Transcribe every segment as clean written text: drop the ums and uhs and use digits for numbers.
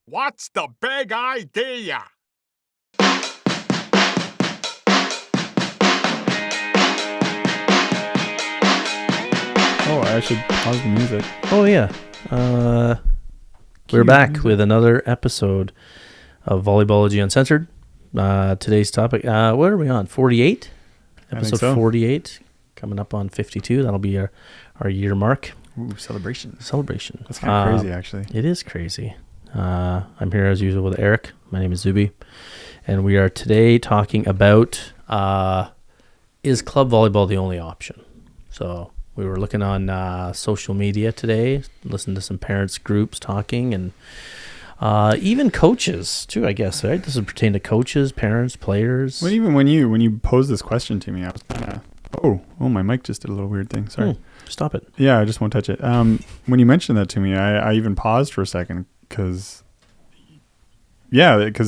What's the big idea? Oh, I should pause the music. Oh, yeah. We're back with another episode of Volleyballogy Uncensored. Today's topic, what are we on? 48? Episode 48, coming up on 52. That'll be our year mark. Ooh, celebration. That's kind of crazy, actually. It is crazy. I'm here as usual with Eric. My name is Zuby. And we are today talking about, is club volleyball the only option? So we were looking on social media today, listening to some parents groups talking, and even coaches too, I guess, right? This would pertain to coaches, parents, players. Well, even when you posed this question to me, I was kind of, oh, my mic just did a little weird thing. Sorry. Stop it. Yeah, I just won't touch it. When you mentioned that to me, I even paused for a second because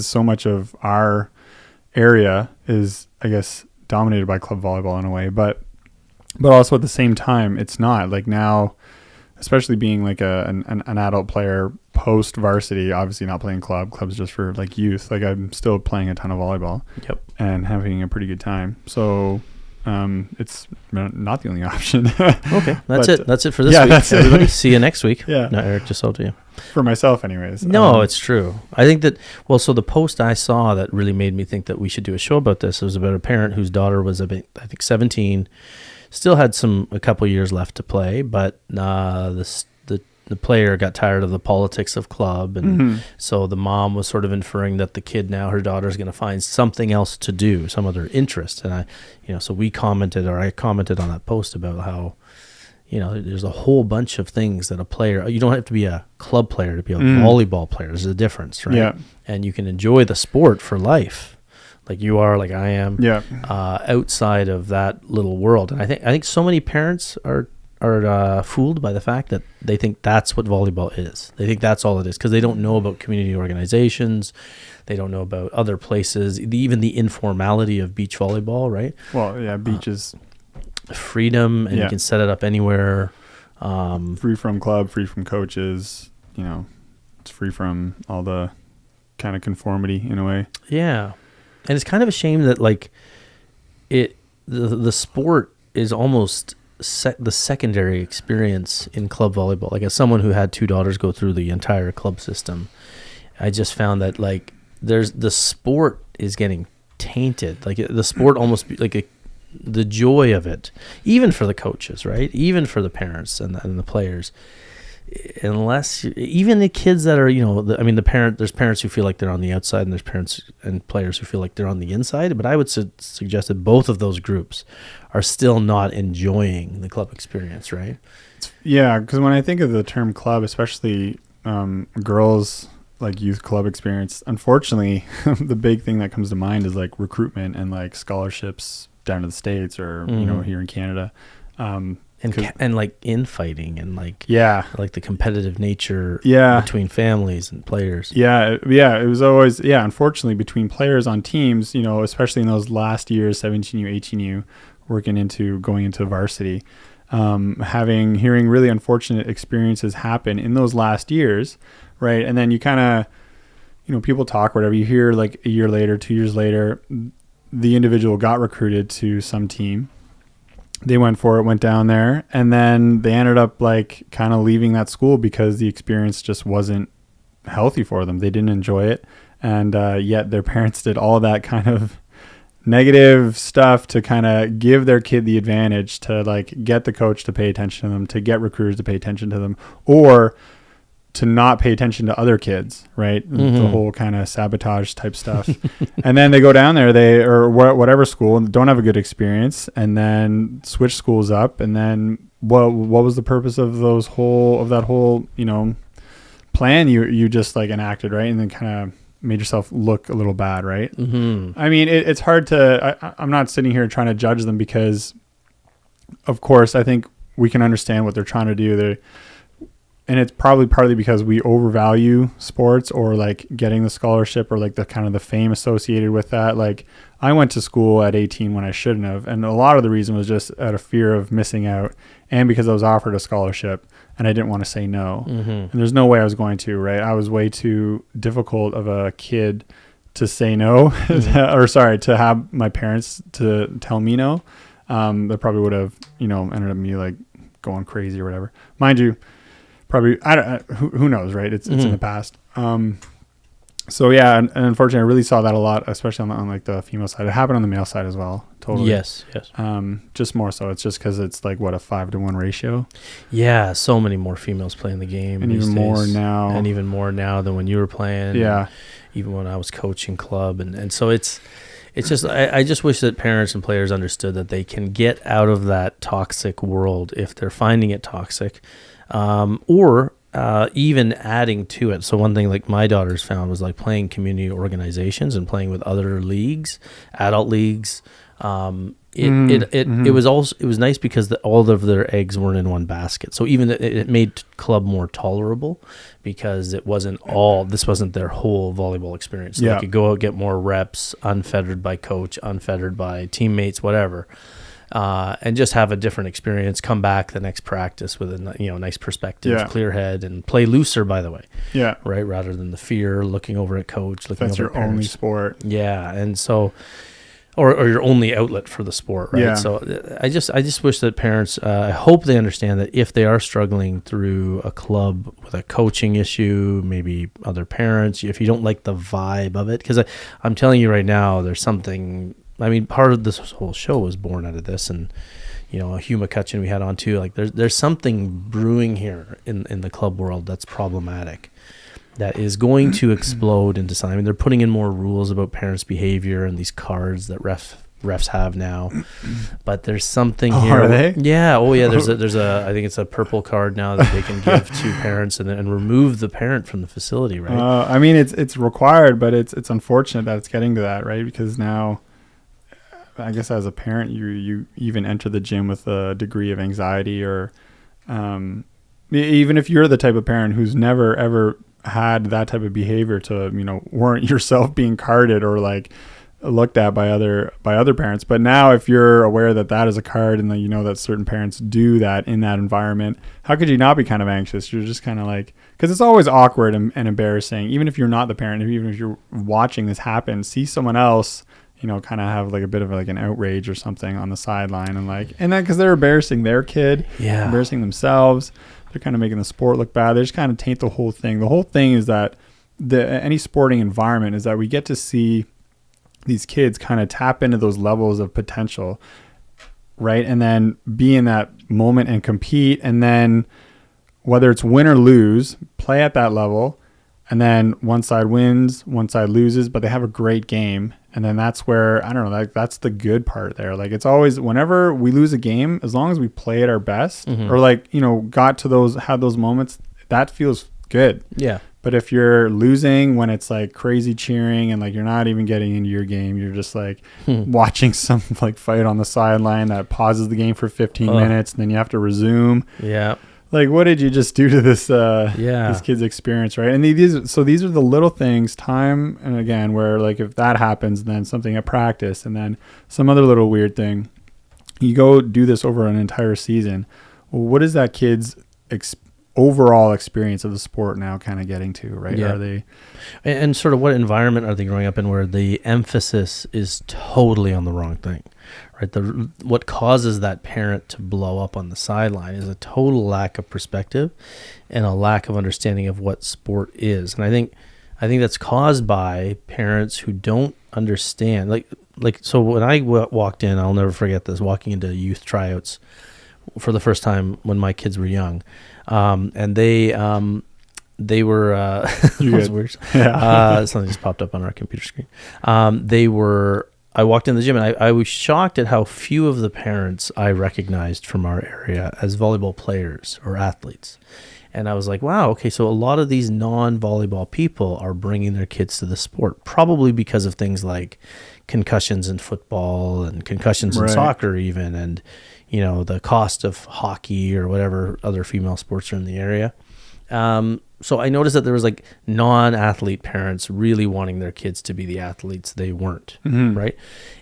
so much of our area is, I guess, dominated by club volleyball in a way, but also at the same time, it's not. Like now, especially being like an adult player post varsity, obviously not playing clubs just for like youth. Like I'm still playing a ton of volleyball. Yep. And having a pretty good time. So it's not the only option. Okay, that's it for this week. That's everybody. It. See you next week. Yeah. No, Eric, just sold to you. For myself, anyways. No, it's true. I think that, so the post I saw that really made me think that we should do a show about this, it was about a parent whose daughter was, I think, 17, still had a couple years left to play, but the player got tired of the politics of club, and so the mom was sort of inferring that the kid now, her daughter, is going to find something else to do, some other interest. And so I commented on that post about how, there's a whole bunch of things that a player, you don't have to be a club player to be a volleyball player. There's a difference, right? Yeah. And you can enjoy the sport for life, like you are, like I am, outside of that little world. And I think so many parents are fooled by the fact that they think that's what volleyball is. They think that's all it is because they don't know about community organizations. They don't know about other places, even the informality of beach volleyball, right? Well, yeah, beach is freedom, and you can set it up anywhere. Free from club, free from coaches. It's free from all the kind of conformity in a way. Yeah, and it's kind of a shame that like the sport is almost the secondary experience in club volleyball. Like as someone who had two daughters go through the entire club system, I just found that like the sport is getting tainted. Like the sport almost the joy of it, even for the coaches, right? Even for the parents and the players. Unless even the kids that are, there's parents who feel like they're on the outside, and there's parents and players who feel like they're on the inside. But I would suggest that both of those groups are still not enjoying the club experience, right? Yeah, because when I think of the term club, especially girls like youth club experience, unfortunately, the big thing that comes to mind is like recruitment and like scholarships down to the States or here in Canada. And like infighting and like the competitive nature between families and players. It was always unfortunately between players on teams, especially in those last years, 17U, 18U, going into varsity, hearing really unfortunate experiences happen in those last years, right? And then you kind of people talk whatever, you hear like a year later, 2 years later, the individual got recruited to some team. They went for it, went down there, and then they ended up like kind of leaving that school because the experience just wasn't healthy for them. They didn't enjoy it. And yet their parents did all that kind of negative stuff to kind of give their kid the advantage to like get the coach to pay attention to them, to get recruiters to pay attention to them, or to not pay attention to other kids, right? The whole kind of sabotage type stuff. And then they go down there, or whatever school, and don't have a good experience, and then switch schools up. And then what was the purpose of that whole plan you just like enacted, right? And then kind of made yourself look a little bad, right? I mean, it's hard to, I'm not sitting here trying to judge them because of course I think we can understand what they're trying to do. and it's probably partly because we overvalue sports, or like getting the scholarship, or like the kind of the fame associated with that. Like, I went to school at 18 when I shouldn't have, and a lot of the reason was just out of fear of missing out, and because I was offered a scholarship and I didn't want to say no. And there's no way I was going to, right? I was way too difficult of a kid to say no, or sorry, to have my parents to tell me no. That probably would have, ended up me like going crazy or whatever. Mind you, probably, who knows, right? It's in the past. So yeah, and unfortunately, I really saw that a lot, especially on like the female side. It happened on the male side as well. Totally. Yes. Just more so. It's just because it's like, what, a 5-to-1 ratio? Yeah, so many more females playing the game, and even more now. And even more now than when you were playing. Yeah. Even when I was coaching club, and so it's just I just wish that parents and players understood that they can get out of that toxic world if they're finding it toxic, or even adding to it. So one thing like my daughters found was like playing community organizations and playing with other leagues, adult leagues. It was nice because all of their eggs weren't in one basket. So even it made club more tolerable, because this wasn't their whole volleyball experience. So they could go out, get more reps, unfettered by coach, unfettered by teammates, whatever. And just have a different experience, come back the next practice with a nice perspective, clear head, and play looser, by the way. Yeah. Right. Rather than the fear, looking over at coach, looking That's over at your only parents. sport. Yeah. And so, or your only outlet for the sport. Right. Yeah. So I just wish that parents, I hope they understand that if they are struggling through a club with a coaching issue, maybe other parents, if you don't like the vibe of it, because I'm telling you right now, there's something. I mean, part of this whole show was born out of this, and Hugh McCutcheon we had on too. Like, there's something brewing here in the club world that's problematic, that is going to explode into something. I mean, they're putting in more rules about parents' behavior and these cards that refs have now, but there's something here. Are they? Yeah. Oh yeah. There's a I think it's a purple card now that they can give to parents and remove the parent from the facility. Right. I mean, it's required, but it's unfortunate that it's getting to that, right? Because now, I guess as a parent, you even enter the gym with a degree of anxiety, or even if you're the type of parent who's never ever had that type of behavior to warrant yourself being carded or like looked at by other parents. But now, if you're aware that is a card, and that that certain parents do that in that environment, how could you not be kind of anxious? You're just kind of like, because it's always awkward and embarrassing, even if you're not the parent, even if you're watching this happen, see someone else kind of have like a bit of like an outrage or something on the sideline, and then because they're embarrassing their kid, embarrassing themselves, they're kind of making the sport look bad. They just kind of taint the whole thing. The whole thing is that any sporting environment is that we get to see these kids kind of tap into those levels of potential, right? And then be in that moment and compete, and then whether it's win or lose, play at that level. And then one side wins, one side loses, but they have a great game. And then that's where, I don't know, that's the good part there. Like, it's always, whenever we lose a game, as long as we play at our best, or like, had those moments, that feels good. Yeah. But if you're losing when it's like crazy cheering and like you're not even getting into your game, you're just like watching some like fight on the sideline that pauses the game for 15 minutes, and then you have to resume. Yeah. Like, what did you just do to this this kid's experience, right? And these are the little things, time and again, where like if that happens, then something at practice, and then some other little weird thing, you go do this over an entire season. Well, what is that kid's overall experience of the sport now kind of getting to, right? Yeah. Are they, and sort of what environment are they growing up in where the emphasis is totally on the wrong thing? Right, what causes that parent to blow up on the sideline is a total lack of perspective and a lack of understanding of what sport is. And I think that's caused by parents who don't understand. Like so when I walked in, I'll never forget this, walking into youth tryouts for the first time when my kids were young, and they were that was weird. Something just popped up on our computer screen. I walked in the gym, and I was shocked at how few of the parents I recognized from our area as volleyball players or athletes. And I was like, wow, okay, so a lot of these non-volleyball people are bringing their kids to the sport, probably because of things like concussions in football and concussions in soccer even, and the cost of hockey or whatever other female sports are in the area. So I noticed that there was like non-athlete parents really wanting their kids to be the athletes they weren't, right?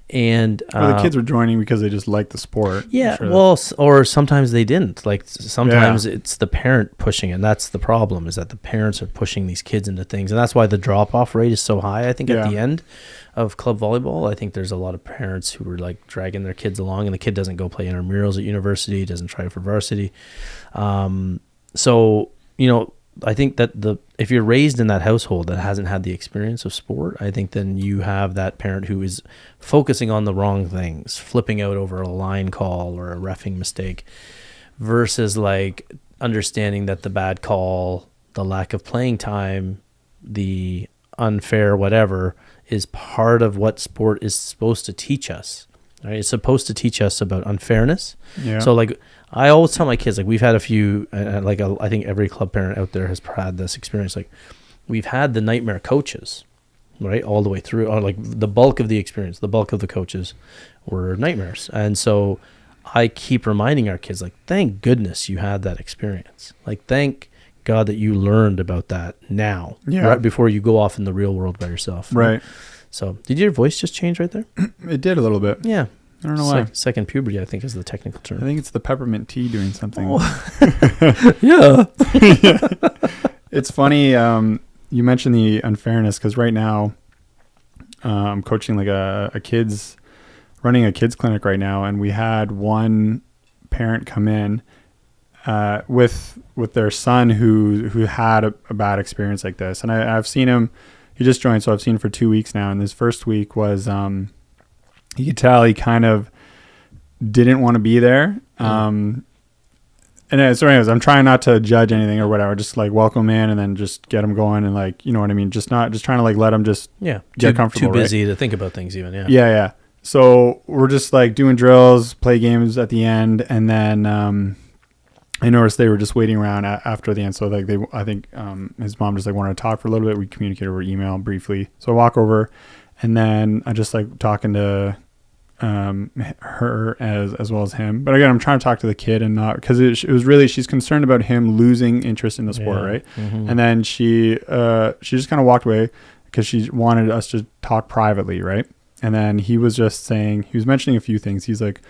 And or the kids were joining because they just liked the sport. Yeah, well, or sometimes they didn't. Like sometimes it's the parent pushing, and that's the problem, is that the parents are pushing these kids into things, and that's why the drop-off rate is so high. I think at the end of club volleyball, I think there's a lot of parents who are like dragging their kids along, and the kid doesn't go play intramurals at university, doesn't try for varsity. So I think that if you're raised in that household that hasn't had the experience of sport, I think then you have that parent who is focusing on the wrong things, flipping out over a line call or a reffing mistake, versus like understanding that the bad call, the lack of playing time, the unfair whatever is part of what sport is supposed to teach us. Right? It's supposed to teach us about unfairness. Yeah. So like I always tell my kids, like we've had a few, I think every club parent out there has had this experience. Like we've had the nightmare coaches, right, all the way through, or like the bulk of the experience, the bulk of the coaches were nightmares. And so I keep reminding our kids, like, thank goodness you had that experience. Like, thank God that you learned about that now, right before you go off in the real world by yourself. Right. So did your voice just change right there? It did a little bit. Yeah. I don't know why. Second puberty, I think, is the technical term. I think it's the peppermint tea doing something. Oh. Yeah. It's funny. You mentioned the unfairness because right now I'm coaching like running a kids clinic right now, and we had one parent come in with their son who had a bad experience like this, and I've seen him. He just joined, so I've seen him for 2 weeks now, and this first week was you could tell he kind of didn't want to be there. And so anyways, I'm trying not to judge anything or whatever, just like welcome in and then just get him going and like, you know what I mean? Just trying to like let him just get comfortable. Too busy to think about things even. Yeah. Yeah. So we're just like doing drills, play games at the end. And then I noticed they were just waiting around after the end. So like I think his mom just like wanted to talk for a little bit. We communicated over email briefly. So I walk over and then I just like talking to her as well as him, but again I'm trying to talk to the kid and not because it was really she's concerned about him losing interest in the sport, right? And then she just kind of walked away because she wanted us to talk privately, right? And then he was mentioning a few things. He's like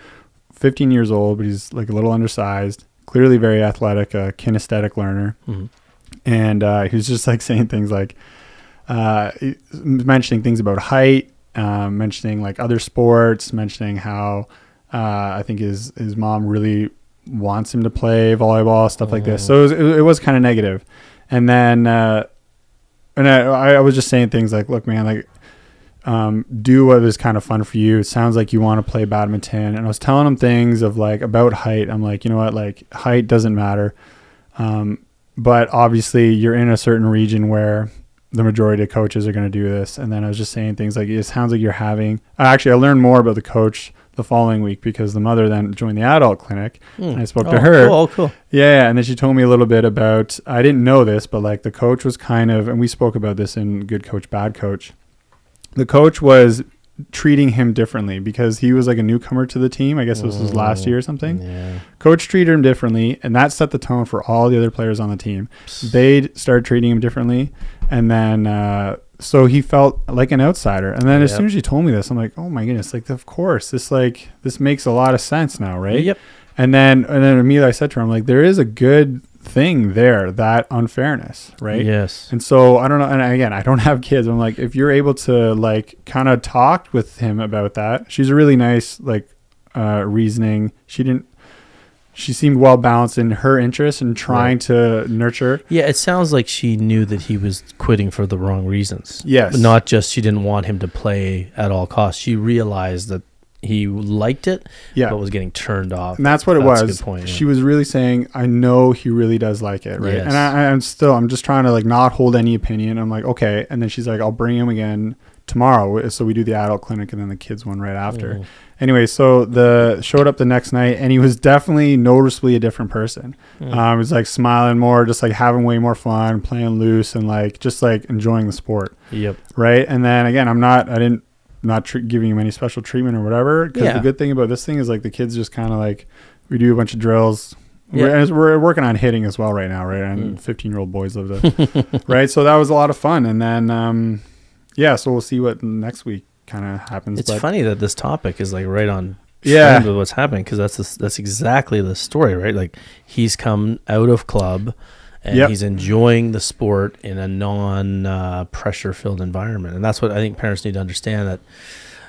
15 years old, but he's like a little undersized, clearly very athletic, a kinesthetic learner. And he was just like saying things like mentioning things about height, mentioning like other sports, mentioning how I think his mom really wants him to play volleyball, stuff like this. So it was kind of negative. And then I was just saying things like, look, man, like do what is kind of fun for you. It sounds like you want to play badminton. And I was telling him things of like about height. I'm like, you know what, like height doesn't matter. But obviously you're in a certain region where the majority of coaches are going to do this. And then I was just saying things like, it sounds like you're having, I learned more about the coach the following week because the mother then joined the adult clinic and I spoke to her. Cool. Yeah. And then she told me a little bit about, I didn't know this, but like the coach was kind of, and we spoke about this in Good Coach, Bad Coach. The coach was treating him differently because he was like a newcomer to the team. I guess this was last year or something. Yeah. Coach treated him differently, and that set the tone for all the other players on the team. They started treating him differently, and then so he felt like an outsider. And then as soon as she told me this, I'm like, oh my goodness, like of course this makes a lot of sense now, right? Yep. And then immediately I said to her, I'm like, there is a good thing there, that unfairness, right? Yes. And so I don't know, and again, I don't have kids. I'm like, if you're able to like kind of talk with him about that, she's a really nice like reasoning. She seemed well balanced in her interest and trying to nurture. Yeah, it sounds like she knew that he was quitting for the wrong reasons. Yes. Not just she didn't want him to play at all costs. She realized that he liked it, but was getting turned off. And that's what it was. A good point, She was really saying, I know he really does like it, right? Yes. And I'm just trying to like not hold any opinion. I'm like, okay. And then she's like, I'll bring him again tomorrow. So we do the adult clinic and then the kids one right after. Anyway, so showed up the next night and he was definitely noticeably a different person. He was like smiling more, just like having way more fun, playing loose and like just like enjoying the sport. Yep. Right. And then again, giving him any special treatment or whatever, because the good thing about this thing is like the kids just kind of like, we do a bunch of drills, We're working on hitting as well right now, right? And 15-year-old boys love to, right? So that was a lot of fun. And then, so we'll see what next week kind of happens. It's funny that this topic is like right on Yeah. with what's happening, because that's exactly the story, right? Like he's come out of club and he's enjoying the sport in a non-pressure filled environment. And that's what I think parents need to understand, that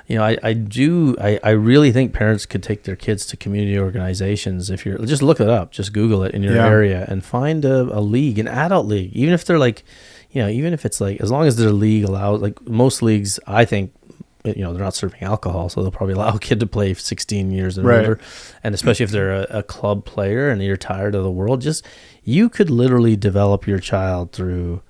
I really think parents could take their kids to community organizations. If you're just look it up, just Google it in your area and find a league, an adult league, even if they're like, even if it's like, as long as their league allows, like most leagues, I think, they're not serving alcohol, so they'll probably allow a kid to play 16 years and older. And especially if they're a club player and you're tired of the world, you could literally develop your child through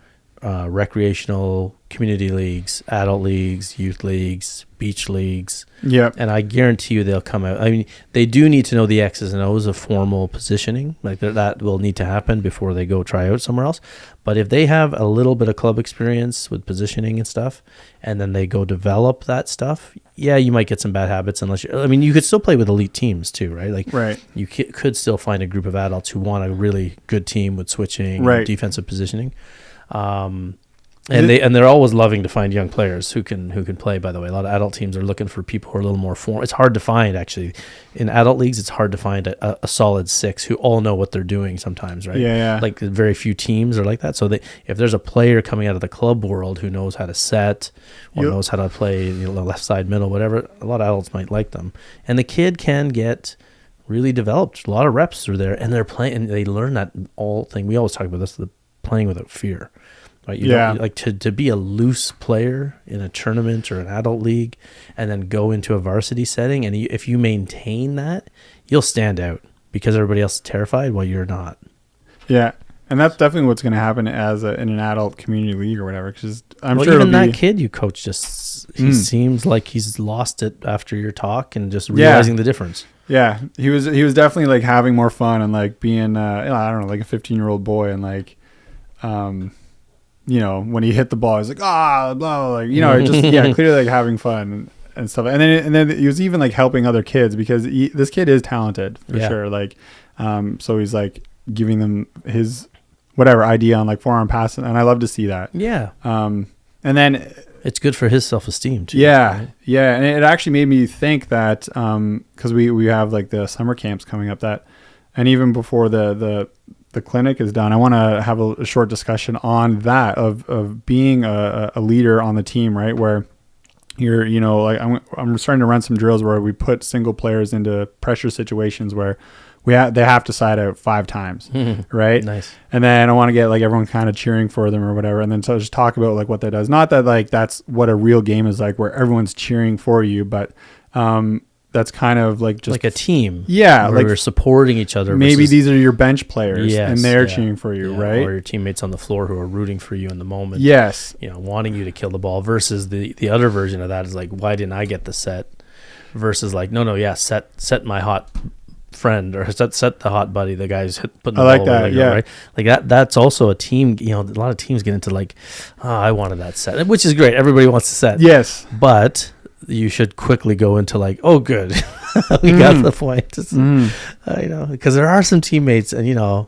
recreational community leagues, adult leagues, youth leagues, beach leagues. Yeah. And I guarantee you they'll come out. I mean, they do need to know the X's and O's of formal positioning. Like that will need to happen before they go try out somewhere else. But if they have a little bit of club experience with positioning and stuff, and then they go develop that stuff, you might get some bad habits you could still play with elite teams too, right? Like you could still find a group of adults who want a really good team with switching and defensive positioning. And they're always loving to find young players who can play. By the way, a lot of adult teams are looking for people who are a little more formal. It's hard to find, actually, in adult leagues. It's hard to find a solid six who all know what they're doing sometimes, right? Yeah. Like very few teams are like that. So if there's a player coming out of the club world who knows how to set or knows how to play left side, middle, whatever, a lot of adults might like them. And the kid can get really developed. A lot of reps through there, and they're playing, and they learn that all thing. We always talk about this: the playing without fear. Right? You don't, like to be a loose player in a tournament or an adult league, and then go into a varsity setting, and if you maintain that, you'll stand out because everybody else is terrified while you're not. Yeah, and that's definitely what's going to happen in an adult community league or whatever. Because I'm sure even that kid you coach he seems like he's lost it after your talk and just realizing the difference. Yeah, he was definitely like having more fun and like being I don't know, like a 15-year-old boy, and like when he hit the ball, he's like, blah, blah, like, just, clearly like having fun and stuff. And then he was even like helping other kids because this kid is talented for sure. Like, so he's like giving them his whatever idea on like forearm passing. And I love to see that. Yeah. And then it's good for his self-esteem too. Yeah. Right? Yeah. And it actually made me think that, cause we have like the summer camps coming up and even before the clinic is done, I want to have a short discussion on that of being a leader on the team, right? Where you're, like I'm starting to run some drills where we put single players into pressure situations where they have to side out 5 times, right? Nice. And then I want to get like everyone kind of cheering for them or whatever, and then so just talk about like what that does. Not that like that's what a real game is like, where everyone's cheering for you, but that's kind of like just like a team. Yeah. Like we're supporting each other. Maybe these are your bench players and they're cheering for you, right? Or your teammates on the floor who are rooting for you in the moment. Yes. Wanting you to kill the ball versus the other version of that is like, why didn't I get the set? Versus like, no, set my hot friend or set the hot buddy, the guy's putting the ball away, right? Like that's also a team. A lot of teams get into like, I wanted that set, which is great. Everybody wants to set. Yes. But you should quickly go into like, oh, good, we got the point. Because there are some teammates, and I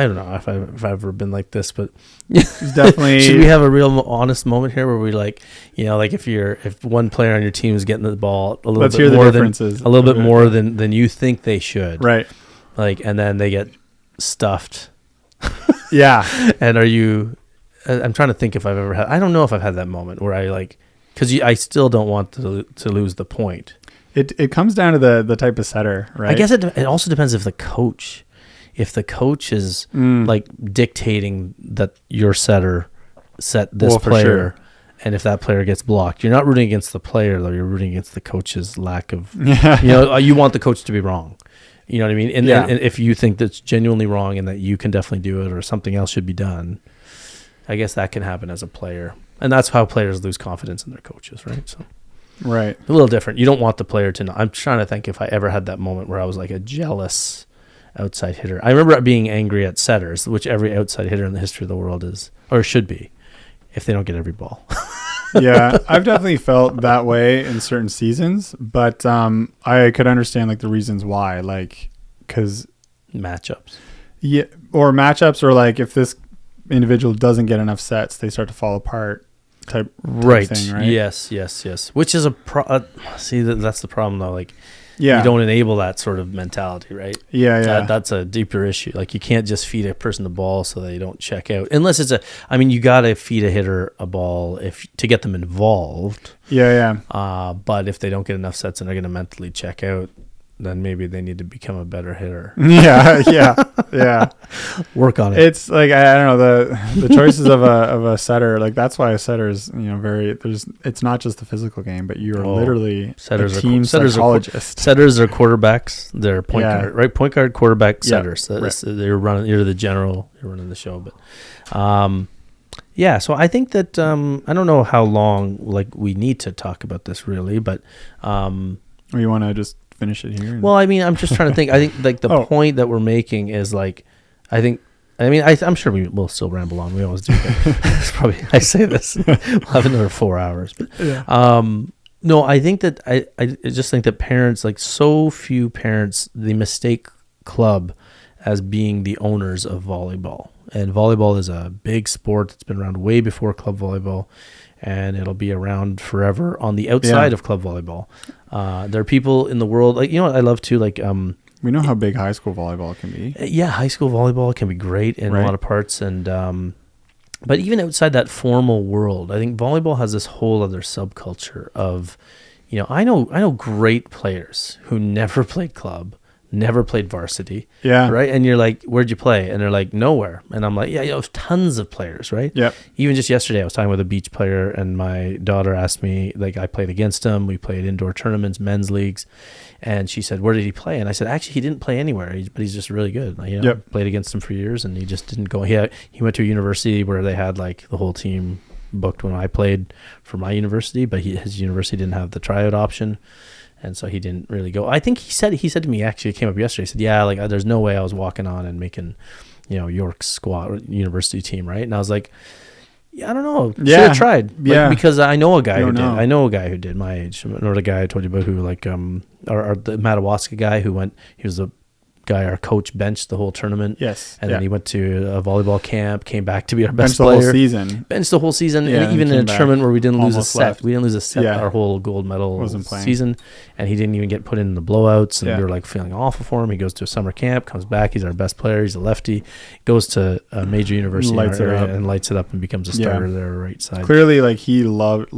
don't know if I've ever been like this, but it's definitely. Should we have a real honest moment here where we like, like if one player on your team is getting the ball a little bit more than you think they should, right? Like, and then they get stuffed. Yeah. And I'm trying to think if I've ever had. I don't know if I've had that moment where I like. Because I still don't want to lose the point. It comes down to the type of setter, right? I guess it also depends if the coach is like dictating that your setter set this player, sure. And if that player gets blocked, you're not rooting against the player though. You're rooting against the coach's lack of. You want the coach to be wrong. You know what I mean? And if you think that's genuinely wrong and that you can definitely do it or something else should be done, I guess that can happen as a player. And that's how players lose confidence in their coaches, right? So, right. A little different. You don't want the player to know. I'm trying to think if I ever had that moment where I was like a jealous outside hitter. I remember being angry at setters, which every outside hitter in the history of the world is, or should be, if they don't get every ball. Yeah, I've definitely felt that way in certain seasons, but I could understand like the reasons why, like, because matchups. Yeah, or matchups, or like if this individual doesn't get enough sets, they start to fall apart. Type Right. thing, right? Yes. Which is see that's the problem though. Like, Yeah. you don't enable that sort of mentality, right? Yeah. That's a deeper issue. Like, you can't just feed a person the ball so they don't check out, unless it's you got to feed a hitter a ball to get them involved. Yeah. But if they don't get enough sets and they're going to mentally check out, then maybe they need to become a better hitter. Yeah. Work on it. It's like, I don't know, the choices of a setter, like that's why a setter is, it's not just the physical game, but you are literally setters a team psychologist. Setters are quarterbacks. They're point guard, right? Point guard, quarterback, setters. Right. You're the general. You're running the show, but so I think that I don't know how long we need to talk about this really, but or you want to just finish it here? Well, I'm just trying to think. I think the point that we're making is I'm sure we will still ramble on. We always do. It's probably, I say this, we'll have another 4 hours. But no, I think that I just think that parents, so few parents, they mistake club as being the owners of volleyball. And volleyball is a big sport that's been around way before club volleyball, and it'll be around forever on the outside of club volleyball. There are people in the world, what I love too, we know how big high school volleyball can be. Yeah, high school volleyball can be great in a lot of parts, and but even outside that formal world, I think volleyball has this whole other subculture of, I know great players who never played club, never played varsity. Yeah. Right. And you're like, where'd you play? And they're like, nowhere. And I'm like, tons of players. Right. Yep. Even just yesterday, I was talking with a beach player, and my daughter asked me, I played against him. We played indoor tournaments, men's leagues. And she said, where did he play? And I said, actually, he didn't play anywhere, but he's just really good. Played against him for years, and he just didn't go. He went to a university where they had the whole team booked when I played for my university, but his university didn't have the tryout option. And so he didn't really go. I think he said to me, actually, it came up yesterday. He said, yeah, there's no way I was walking on and making, York's squad university team, right? And I was like, yeah, I don't know. Should have tried. Yeah. Because I know a guy who did. I know a guy who did my age. I know the guy I told you about who, the Madawaska guy who went, he was the guy our coach benched the whole tournament. Yes. And then he went to a volleyball camp, came back to be our best player. Benched the whole season. Yeah, and even in a tournament where we didn't lose a set. Left. We didn't lose a set our whole gold medal season. And he didn't even get put in the blowouts. And we were feeling awful for him. He goes to a summer camp, comes back. He's our best player. He's a lefty. Goes to a major university in our area and lights it up and becomes a starter there right side. Clearly, he loved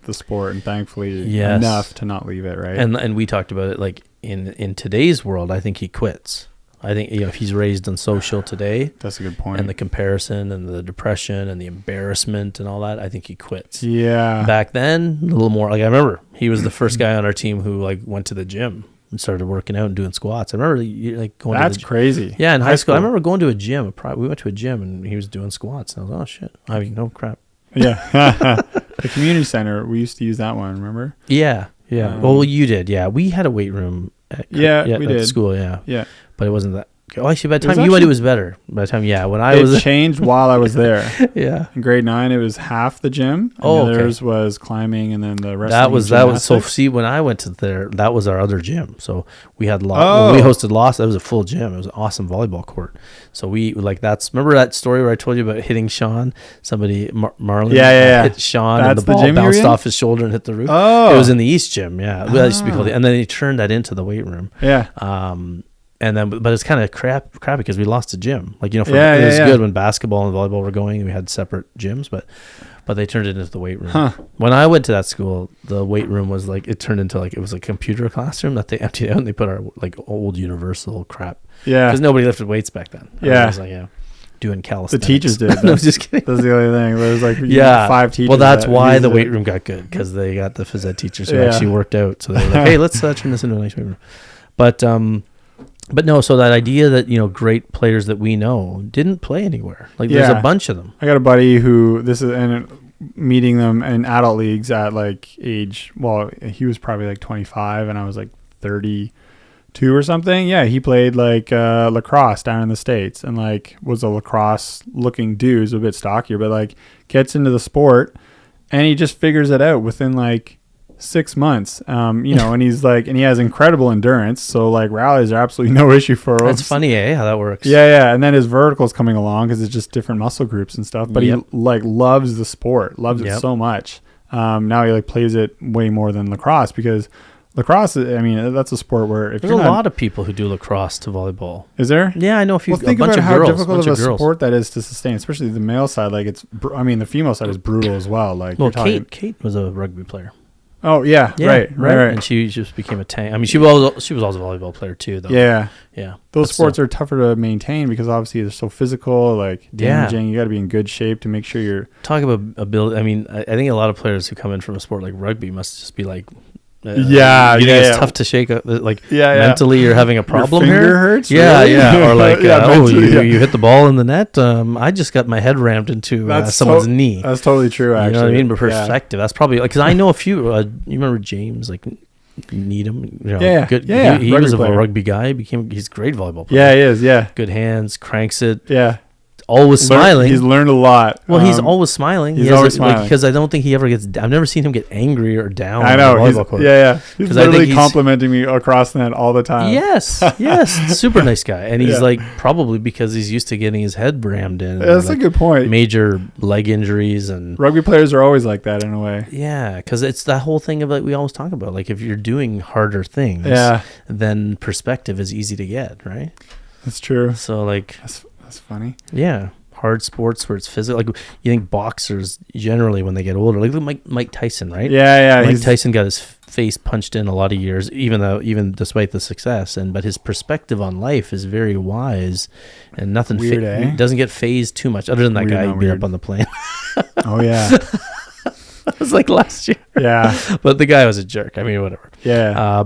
the sport, and thankfully enough to not leave it, right? And we talked about it, in today's world, I think he quits. I think if he's raised on social today, that's a good point. And the comparison and the depression and the embarrassment and all that, I think he quits. Yeah. Back then, a little more. I remember he was the first guy on our team who went to the gym and started working out and doing squats. I remember going. That's crazy. Yeah, in high school, I remember going to a gym. We went to a gym and he was doing squats. And I was, oh shit. No crap. Yeah. The community center, we used to use that one. Remember? Yeah. Well, you did. Yeah, we had a weight room. We did at school. Yeah. Yeah. But it wasn't that. Oh, actually, by the time you went, it was better. By the time, when I was... It changed while I was there. Yeah. In grade 9, it was half the gym. And the others was climbing, and then the rest that was so. See, when I went to there, that was our other gym. So we had when we hosted Lost, that was a full gym. It was an awesome volleyball court. So we remember that story where I told you about hitting Sean? Somebody, Marlon, hit Sean, and the ball bounced off his shoulder and hit the roof. Oh. It was in the East gym. Yeah, that used to be called. And then he turned that into the weight room. Yeah. And then, but it's kind of crappy because we lost the gym. It was good when basketball and volleyball were going. We had separate gyms, but they turned it into the weight room. Huh. When I went to that school, the weight room was it turned into it was a computer classroom that they emptied out and they put our old universal crap. Yeah. Because nobody lifted weights back then. Yeah. I was doing calisthenics. The teachers did. No, just kidding. That's the only thing. There was 5 teachers. Well, that's why the weight room got good, because they got the phys ed teachers who actually worked out. So they were like, hey, let's turn this into a nice weight room. But no, so that idea that, great players that we know didn't play anywhere. There's a bunch of them. I got a buddy who meeting them in adult leagues at age, he was probably 25 and I was 32 or something. Yeah, he played lacrosse down in the States and was a lacrosse looking dude. He's a bit stockier, but gets into the sport and he just figures it out within 6 months. And he's like, and he has incredible endurance. So like rallies are absolutely no issue for him. That's funny, how that works. Yeah. And then his vertical's coming along because it's just different muscle groups and stuff. But he like loves the sport, loves it so much. Now he like plays it way more than lacrosse because lacrosse, I mean, that's a sport where if there's a lot of people who do lacrosse to volleyball. Is there? Yeah, I know a few. Well, think a bunch about of how girls, difficult of a sport that is to sustain, especially the male side. Like the female side is brutal as well. Like, well, Kate was a rugby player. Oh yeah, right. And she just became a tank. I mean, she was also a volleyball player too, though. Yeah. Those sports still are tougher to maintain because obviously they're so physical, like damaging. You got to be in good shape to make sure you're. Talk about ability. I mean, I think a lot of players who come in from a sport like rugby must just be like. It's tough to shake mentally you're having a problem Your finger here hurts, or like you hit the ball in the net. I just got my head rammed into someone's knee. That's totally true, actually. You know what I mean? But perspective, that's probably because I know a few. You remember James Needham? Good. He was a rugby guy. He's a great volleyball player. Yeah, he is. Yeah, good hands, cranks it. Yeah. Always smiling. He's learned a lot. Well, he's always smiling. He's always smiling because I don't think he ever gets. I've never seen him get angry or down. I know. He's literally complimenting me across the net all the time. Yes. Super nice guy, and he's like probably because he's used to getting his head rammed in. That's a good point. Major leg injuries and rugby players are always like that in a way. Yeah, because it's that whole thing of like we always talk about. Like if you're doing harder things, then perspective is easy to get, right? That's true. So like. That's funny. Yeah. Hard sports where it's physical. Like you think boxers generally when they get older, like Mike Tyson, right? Yeah. Mike Tyson got his face punched in a lot of years, even despite the success. But his perspective on life is very wise and nothing. He doesn't get phased too much other than that guy who beat up on the plane. Oh yeah. That was like last year. Yeah. But the guy was a jerk. I mean, whatever. Yeah.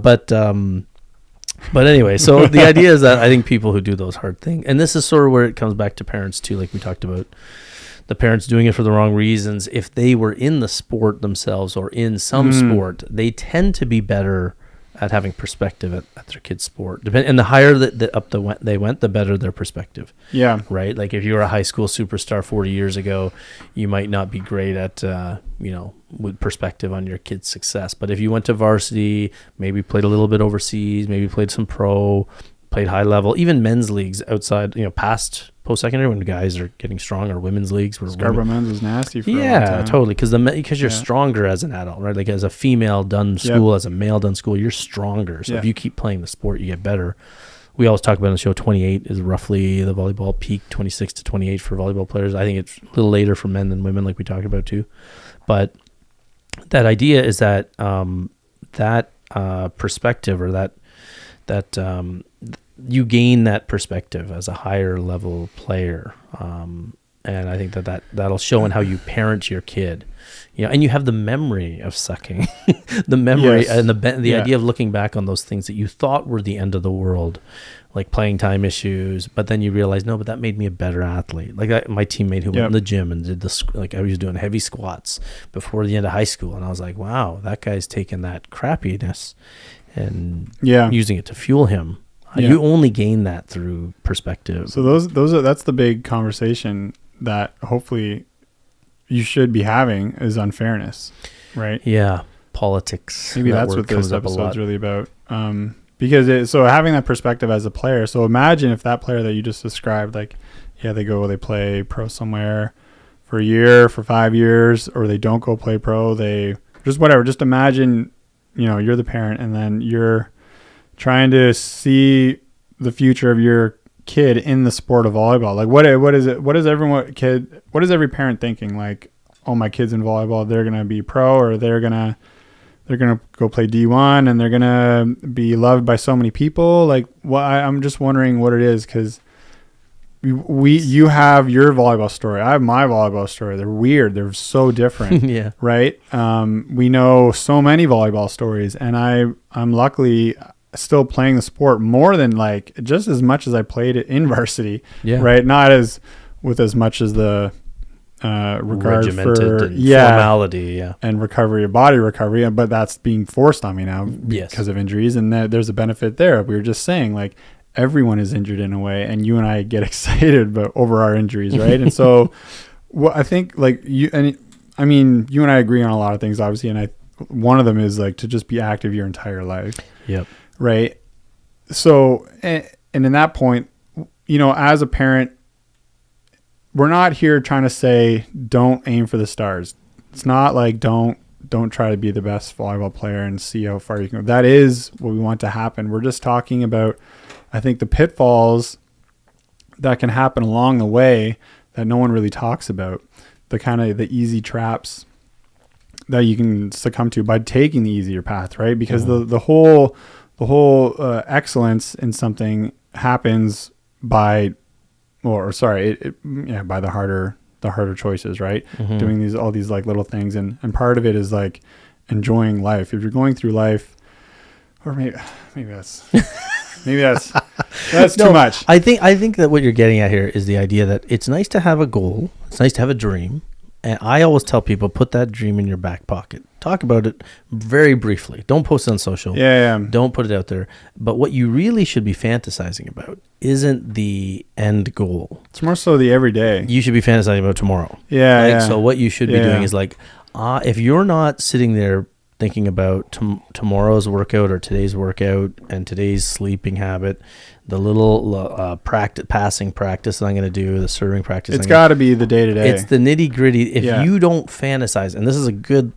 But anyway, so the idea is that I think people who do those hard things, and this is sort of where it comes back to parents too, like we talked about, the parents doing it for the wrong reasons. If they were in the sport themselves or in some sport, they tend to be better at having perspective at their kids' sport. And the higher they went, the better their perspective. Yeah. Right? Like if you were a high school superstar 40 years ago, you might not be great at, with perspective on your kid's success. But if you went to varsity, maybe played a little bit overseas, maybe played some pro, played high level, even men's leagues outside, past post-secondary when guys are getting strong, or women's leagues where Scarborough men's was nasty for a long time. Totally, because you're stronger as an adult, right? Like as a female done school, as a male done school, you're stronger. So if you keep playing the sport, you get better. We always talk about on the show 28 is roughly the volleyball peak, 26 to 28 for volleyball players. I think it's a little later for men than women, like we talked about too. But that idea is that perspective, or that you gain that perspective as a higher level player, and I think that'll show in how you parent your kid, and you have the memory of sucking, the memory and the idea of looking back on those things that you thought were the end of the world, like playing time issues, but then you realize no, but that made me a better athlete. Like my teammate who went in the gym and did I was doing heavy squats before the end of high school, and I was like, wow, that guy's taking that crappiness and using it to fuel him. You only gain that through perspective. So that's the big conversation that hopefully you should be having, is unfairness, right? Yeah, politics. Maybe that's what this episode's really about. Because so having that perspective as a player. So imagine if that player that you just described, like, they play pro somewhere for a year, for 5 years, or they don't go play pro. They just whatever. Just imagine, you're the parent, and then you're trying to see the future of your kid in the sport of volleyball. Like what is it? What is every parent thinking? Like, oh, my kid's in volleyball, they're going to be pro, or they're going to go play D1 and they're going to be loved by so many people. Like I'm just wondering what it is. 'Cause you have your volleyball story. I have my volleyball story. They're weird. They're so different. Yeah. Right. We know so many volleyball stories, and I'm luckily still playing the sport more than just as much as I played it in varsity. Yeah. Right. Not as much as the regard for formality, and body recovery, but that's being forced on me now because of injuries, and there's a benefit there. We were just saying, like, everyone is injured in a way, and you and I get excited over our injuries, right? And so, I think, like, you and I agree on a lot of things, obviously, and one of them is like to just be active your entire life. Yep. Right. So, and in that point, you know, as a parent, we're not here trying to say, don't aim for the stars. It's not like, don't try to be the best volleyball player and see how far you can go. That is what we want to happen. We're just talking about, I think, the pitfalls that can happen along the way that no one really talks about. The kind of the easy traps that you can succumb to by taking the easier path, right? Because the whole excellence in something happens by, by the harder choices, right? Doing all these like little things, and part of it is like enjoying life. If you're going through life, or maybe that's too much. I think that what you're getting at here is the idea that it's nice to have a goal. It's nice to have a dream. And I always tell people, put that dream in your back pocket. Talk about it very briefly. Don't post it on social. Yeah. Don't put it out there. But what you really should be fantasizing about isn't the end goal. It's more so the everyday. You should be fantasizing about tomorrow. Yeah. So what you should be doing is like, if you're not sitting there thinking about tomorrow's workout or today's workout and today's sleeping habit, the little passing practice that I'm going to do, the serving practice. It's got to be the day-to-day. It's the nitty-gritty. If you don't fantasize, and this is a good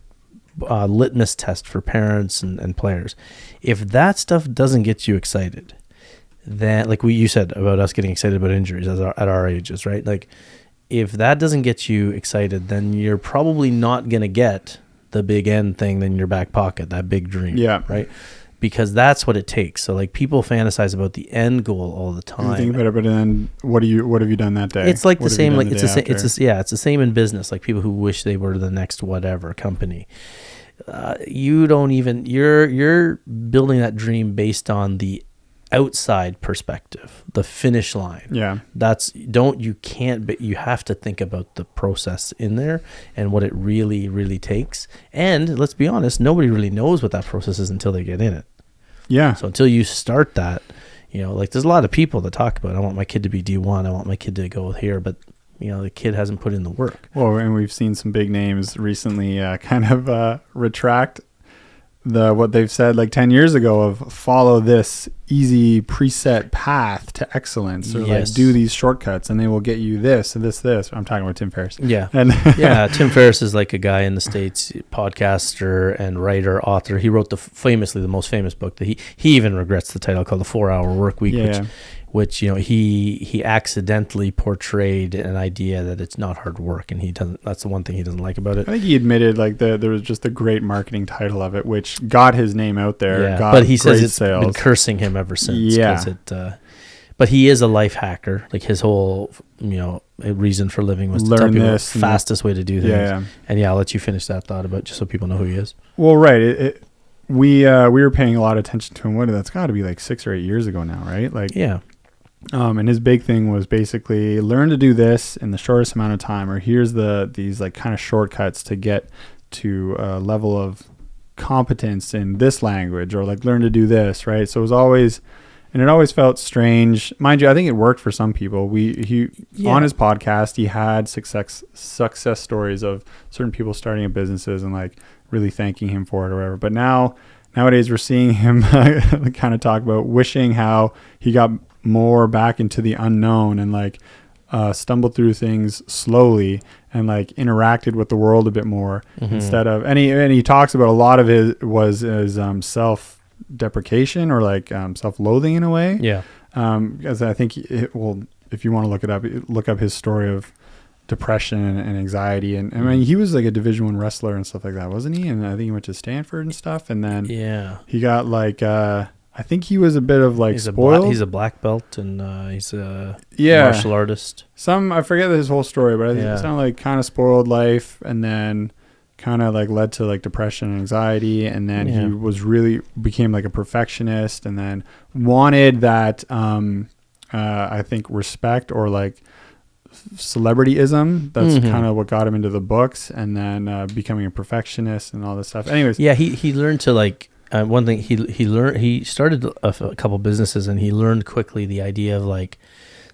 litmus test for parents and players, if that stuff doesn't get you excited, then like you said about us getting excited about injuries at our ages, right? Like if that doesn't get you excited, then you're probably not going to get the big end thing in your back pocket, that big dream. Yeah. Right. Because that's what it takes. So like people fantasize about the end goal all the time. You think about it, but then what have you done that day? It's like what the same, like it's it's the same in business. Like people who wish they were the next whatever company. You're building that dream based on the outside perspective, the finish line. Yeah. But you have to think about the process in there and what it really, really takes. And let's be honest, nobody really knows what that process is until they get in it. Yeah. So until you start that, you know, like there's a lot of people that talk about, I want my kid to be D1, I want my kid to go here, but you know, the kid hasn't put in the work. Well, and we've seen some big names recently retract what they've said like 10 years ago of follow this easy preset path to excellence, or like do these shortcuts and they will get you this and this. I'm talking about Tim Ferriss. Yeah. And Tim Ferriss is like a guy in the States, podcaster and writer, author. He wrote the most famous book that he even regrets the title, called The 4-Hour Work Week, which you know, he accidentally portrayed an idea that it's not hard work, and he doesn't. That's the one thing he doesn't like about it. I think he admitted like there was just a great marketing title of it, which got his name out there. Yeah, but he says it's sales. Been cursing him ever since. Yeah. But he is a life hacker. Like his whole, you know, reason for living was to tell people the fastest way to do things. Yeah. And I'll let you finish that thought about just so people know who he is. Well, right. We were paying a lot of attention to him. That's got to be like 6 or 8 years ago now, right? Like yeah. And his big thing was basically learn to do this in the shortest amount of time, or here's these like kind of shortcuts to get to a level of competence in this language, or like learn to do this, right? So it always felt strange, mind you. I think it worked for some people. On his podcast, he had success stories of certain people starting up businesses and like really thanking him for it or whatever. But nowadays we're seeing him kind of talk about wishing how he got more back into the unknown and like stumbled through things slowly and like interacted with the world a bit more instead of and he talks about a lot of his self-deprecation or like self-loathing in a way. Yeah. Because I think if you want to look up his story of depression and anxiety, and I mean he was like a Division I wrestler and stuff like that, wasn't he? And I think he went to Stanford and stuff, and then he got like I think he was a bit of like spoiled. He's a black belt, and he's a martial artist. I forget his whole story, but I think it sounded like kind of spoiled life, and then kind of like led to like depression and anxiety, and then he became like a perfectionist, and then wanted that I think respect or like celebrityism. That's kind of what got him into the books, and then becoming a perfectionist and all this stuff. Anyways, he learned to like. One thing he learned, he started a couple businesses, and he learned quickly the idea of like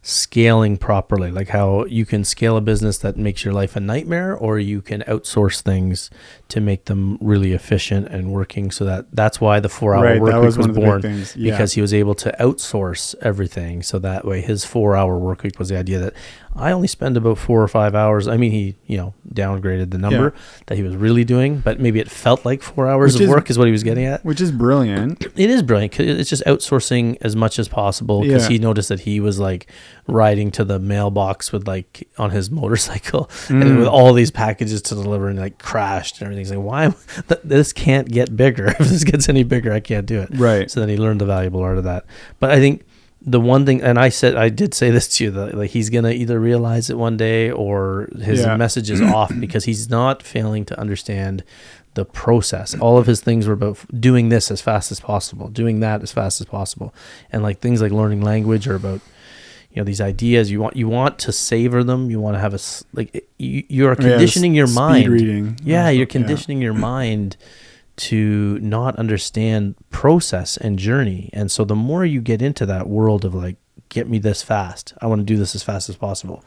scaling properly, like how you can scale a business that makes your life a nightmare, or you can outsource things to make them really efficient and working. So that's why the 4-hour work week was born, because he was able to outsource everything. So that way his 4-hour work week was the idea that I only spend about 4 or 5 hours. I mean, he, downgraded the number that he was really doing, but maybe it felt like 4 hours of work is what he was getting at. Which is brilliant. It is brilliant. 'Cause it's just outsourcing as much as possible, because he noticed that he was like riding to the mailbox with like on his motorcycle and with all these packages to deliver, and like crashed and everything. He's like, why? This can't get bigger. If this gets any bigger, I can't do it. Right. So then he learned the valuable art of that. But I think the one thing, and I did say this to you, that like he's gonna either realize it one day or his message is off, because he's not failing to understand the process. All of his things were about doing this as fast as possible, doing that as fast as possible, and like things like learning language are about these ideas. You want to savor them. You want to have you are conditioning your mind. Speed reading. Yeah, you're conditioning your mind to not understand process and journey. And so the more you get into that world of like, get me this fast, I want to do this as fast as possible.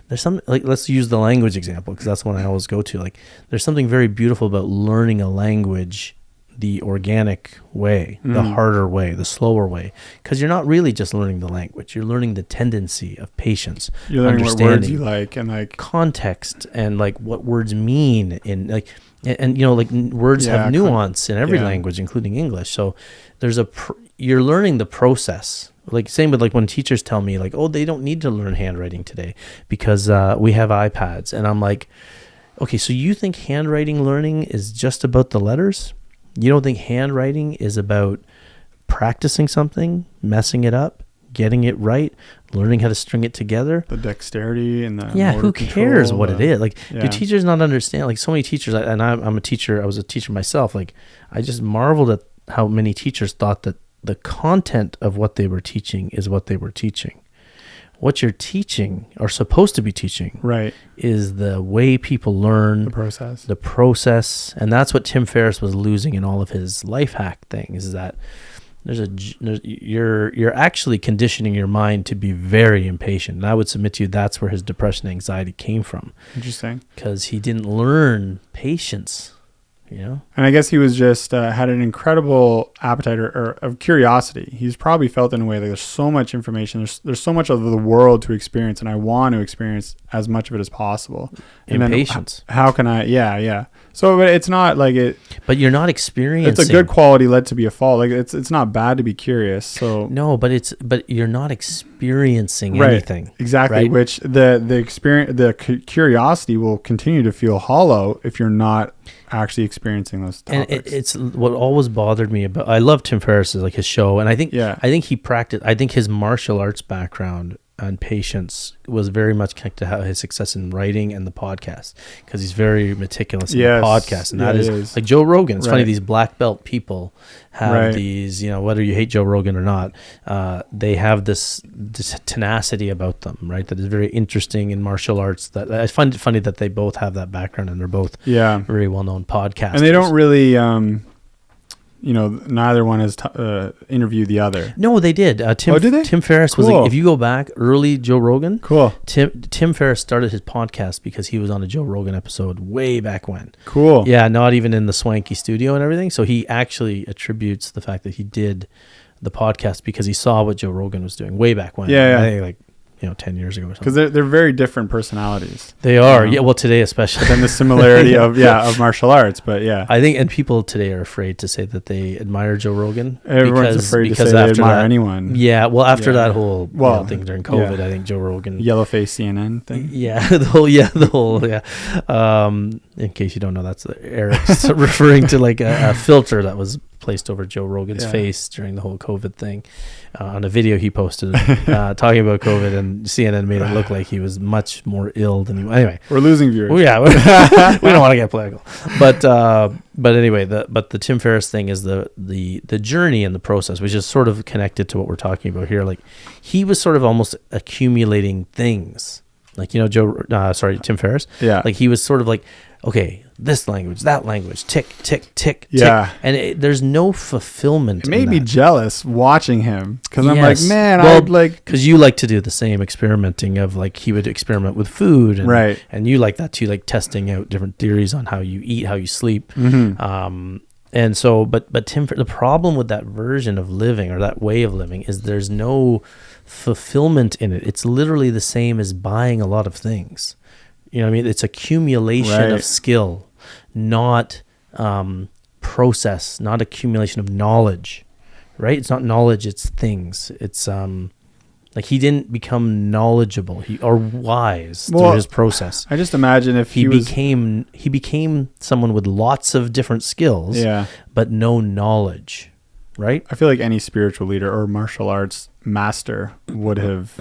There's something like, let's use the language example, because that's one I always go to. Like, there's something very beautiful about learning a language the organic way, the harder way, the slower way, because you're not really just learning the language. You're learning the tendency of patience. You're learning what words you like, and like context, and like what words mean in like, and like words have nuance in every language, including English. So there's you're learning the process. Like same with like when teachers tell me like, oh, they don't need to learn handwriting today because we have iPads, and I'm like, okay, so you think handwriting learning is just about the letters? You don't think handwriting is about practicing something, messing it up, getting it right, learning how to string it together? The dexterity and the who cares what it is? Like, do teachers not understand? Like, so many teachers, and I'm a teacher. I was a teacher myself. Like, I just marveled at how many teachers thought that the content of what they were teaching is what they were teaching. What you're teaching, or supposed to be teaching, right, is the way people learn, the process. And that's what Tim Ferriss was losing in all of his life hack things, is that you're actually conditioning your mind to be very impatient. And I would submit to you that's where his depression and anxiety came from. Interesting. Because he didn't learn patience. And I guess he was just had an incredible appetite or of curiosity. He's probably felt in a way like there's so much information, there's so much of the world to experience, and I want to experience as much of it as possible. Impatience. How can I? Yeah. So, but it's not like it. But you're not experiencing. It's a good quality led to be a fault. Like it's not bad to be curious. So no, but you're not experiencing anything. Exactly. Right? Which the experience, curiosity will continue to feel hollow if you're not actually experiencing those topics. And it's what always bothered me about. I love Tim Ferriss's like his show, and I think he practiced. I think his martial arts background and patience was very much connected to his success in writing and the podcast, because he's very meticulous in the podcast, and that is like Joe Rogan. It's funny, these black belt people have these, whether you hate Joe Rogan or not, they have this tenacity about them, right? That is very interesting in martial arts. That I find it funny that they both have that background, and they're both very well known podcasters. And they don't really. Neither one has interviewed the other. No, they did. Did they? Tim Ferriss was like, if you go back early Joe Rogan. Cool. Tim Ferriss started his podcast because he was on a Joe Rogan episode way back when. Cool. Yeah, not even in the swanky studio and everything. So he actually attributes the fact that he did the podcast because he saw what Joe Rogan was doing way back when. Yeah. I think like 10 years ago or something. Because they're very different personalities. They are. Yeah. Well, today especially. And the similarity of martial arts. But yeah. I think, and people today are afraid to say that they admire Joe Rogan. Everyone's afraid to say they admire anyone. Yeah. Well, after that whole thing during COVID, I think Joe Rogan. Yellowface CNN thing. Yeah. The whole. In case you don't know, that's Eric's referring to like a filter that was placed over Joe Rogan's face during the whole COVID thing on a video he posted talking about COVID, and CNN made it look like he was much more ill than he was. Anyway, we're losing viewers. We don't want to get political, but anyway, the Tim Ferriss thing is the journey and the process, which is sort of connected to what we're talking about here. Like, he was sort of almost accumulating things, like Tim Ferriss. Yeah, like he was sort of like, okay, this language, that language, tick, tick, tick, Yeah. tick. And there's no fulfillment. It made me jealous watching him because I'm Yes. like, man, Well, I'd like. because you like to do the same experimenting of like he would experiment with food, and, Right. and you like that too, like testing out different theories on how you eat, how you sleep. And so, but Tim, the problem with that version of living or that way of living is there's no fulfillment in it. It's literally the same as buying a lot of things. You know what I mean? It's accumulation Right. of skill, not process, not accumulation of knowledge, right? It's not knowledge, it's things. It's like he didn't become knowledgeable or wise through his process. I just imagine if He became someone with lots of different skills, Yeah. but no knowledge, right? I feel like any spiritual leader or martial arts master would have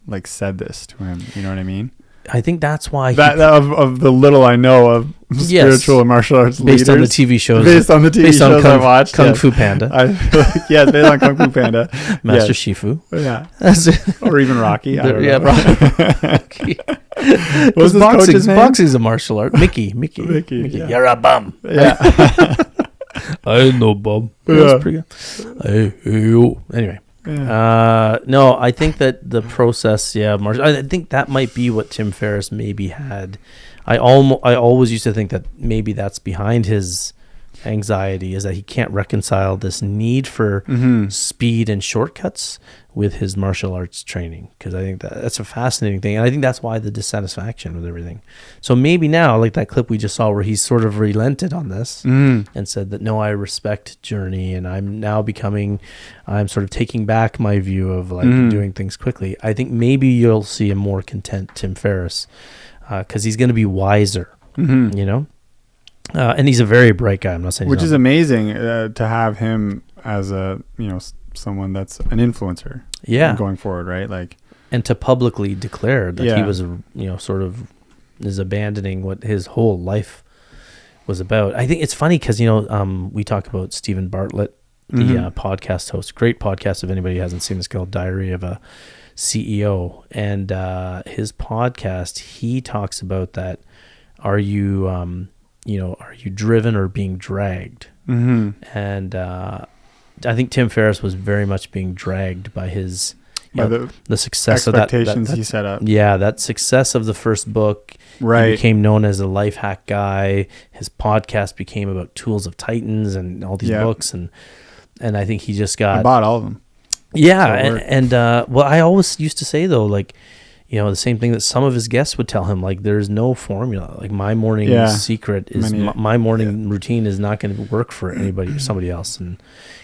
like said this to him. You know what I mean? I think that's why That of the little I know of spiritual and martial arts based leaders. on the TV shows, Based on the TV based on shows I watched. Kung yes. Fu Panda, I feel like, yes, based on Kung Fu Panda. Master Yes. Shifu. Yeah. That's it. Or even Rocky. I don't know. Rocky. What was his coach's name? Boxing's a martial art. Mickey. Mickey, yeah. You're a bum. Yeah. I ain't no bum. Yeah. That's pretty good. Hey, yo. Anyway. Yeah. No, I think that the process, I think that might be what Tim Ferriss maybe had. I always used to think that maybe that's behind his anxiety, is that he can't reconcile this need for speed and shortcuts with his martial arts training, because I think that's a fascinating thing, and I think that's why the dissatisfaction with everything. So maybe now, like that clip we just saw where he's sort of relented on this and said that, no, I respect journey, and I'm sort of taking back my view of like doing things quickly. I think maybe you'll see a more content Tim Ferriss, because he's going to be wiser, you know. And he's a very bright guy. I'm not saying, which is amazing to have him as a someone that's an influencer. Going forward, right? Like, and to publicly declare that he was sort of is abandoning what his whole life was about. I think it's funny because we talk about Stephen Bartlett, the podcast host. Great podcast. If anybody hasn't seen this, called Diary of a CEO, and his podcast, he talks about that. Are you driven or being dragged? And I think Tim Ferriss was very much being dragged by his the success of that expectations he set up. Yeah, that success of the first book. Right. He became known as a life hack guy. His podcast became about Tools of Titans and all these books, and I think he just got. I bought all of them. Yeah, and I always used to say though, like, the same thing that some of his guests would tell him, like, there's no formula. Like, my morning secret is my morning routine is not going to work for anybody or somebody else. And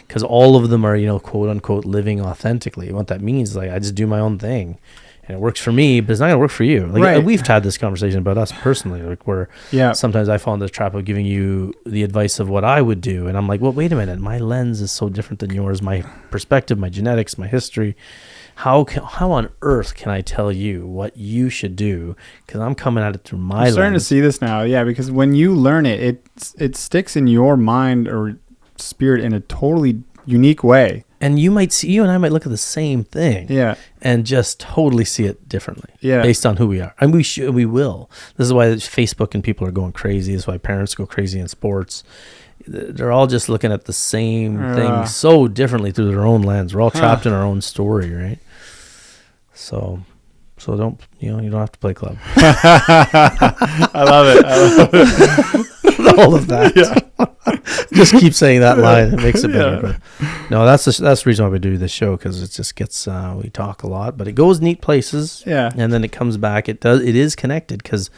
because all of them are, quote unquote, living authentically. What that means is, like, I just do my own thing and it works for me, but it's not going to work for you. Like, we've had this conversation about us personally, like, where sometimes I fall in the trap of giving you the advice of what I would do. And I'm like, well, wait a minute. My lens is so different than yours. My perspective, my genetics, my history. How on earth can I tell you what you should do? Because I'm coming at it through my lens. I'm starting to see this now, because when you learn it sticks in your mind or spirit in a totally unique way. And you and I might look at the same thing, and just totally see it differently, based on who we are. And we will. This is why Facebook and people are going crazy. This is why parents go crazy in sports. They're all just looking at the same thing so differently through their own lens. We're all trapped in our own story, right? So don't you don't have to play club. I love it. All of that. Just keep saying that line. It makes it better. But no, that's the reason why we do this show, because it just gets we talk a lot, but it goes neat places. And then it comes back. It is connected, because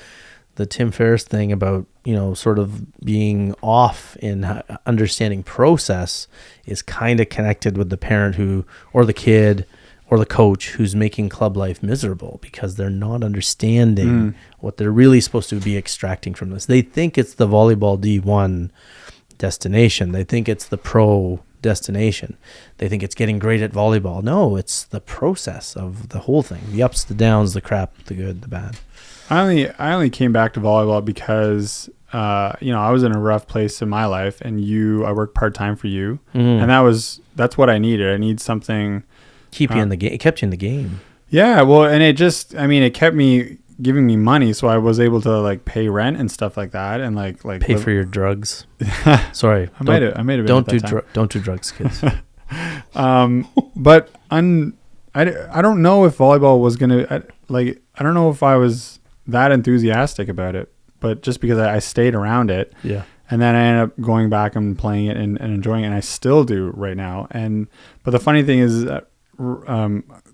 the Tim Ferriss thing about sort of being off in understanding process is kind of connected with the parent or the kid or the coach who's making club life miserable because they're not understanding what they're really supposed to be extracting from this. They think it's the volleyball D1 destination. They think it's the pro destination. They think it's getting great at volleyball. No, it's the process of the whole thing. The ups, the downs, the crap, the good, the bad. I only came back to volleyball because I was in a rough place in my life, and I worked part-time for you, and that's what I needed. I need something keep you in the game. It kept you in the game. Yeah, well, and it kept me giving me money, so I was able to like pay rent and stuff like that, and like pay for your drugs. Sorry, I might have been don't at that time. don't do drugs, kids. But I don't know if volleyball was gonna I don't know if I was that enthusiastic about it, but just because I stayed around it, Yeah. and then I ended up going back and playing it and enjoying it, and I still do right now. But the funny thing is,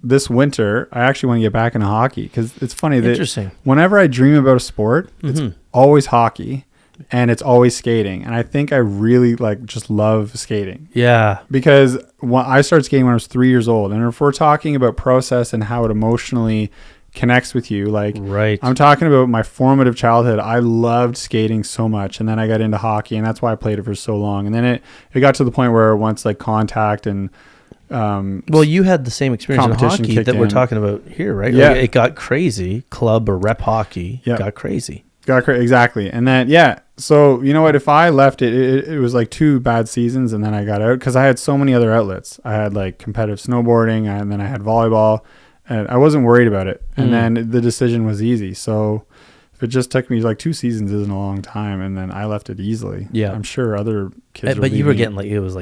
this winter I actually want to get back into hockey, because it's funny that Interesting. whenever I dream about a sport, it's always hockey and it's always skating, and I think I really just love skating. Yeah. Because when I started skating when I was 3 years old, and if we're talking about process and how it emotionally connects with you, Right. I'm talking about my formative childhood. I loved skating so much, and then I got into hockey, and that's why I played it for so long. And then it got to the point where once contact and well, you had the same experience in competition hockey kicked that we're in. talking about here, right? Yeah. It got crazy. Club or rep hockey got crazy. exactly. And then so you know what, if I left it was like 2 bad seasons, and then I got out because I had so many other outlets. I had competitive snowboarding, and then I had volleyball, and I wasn't worried about it. And then the decision was easy. So if it just took me 2 seasons isn't a long time, and then I left it easily. Yeah. I'm sure other kids But you were getting it was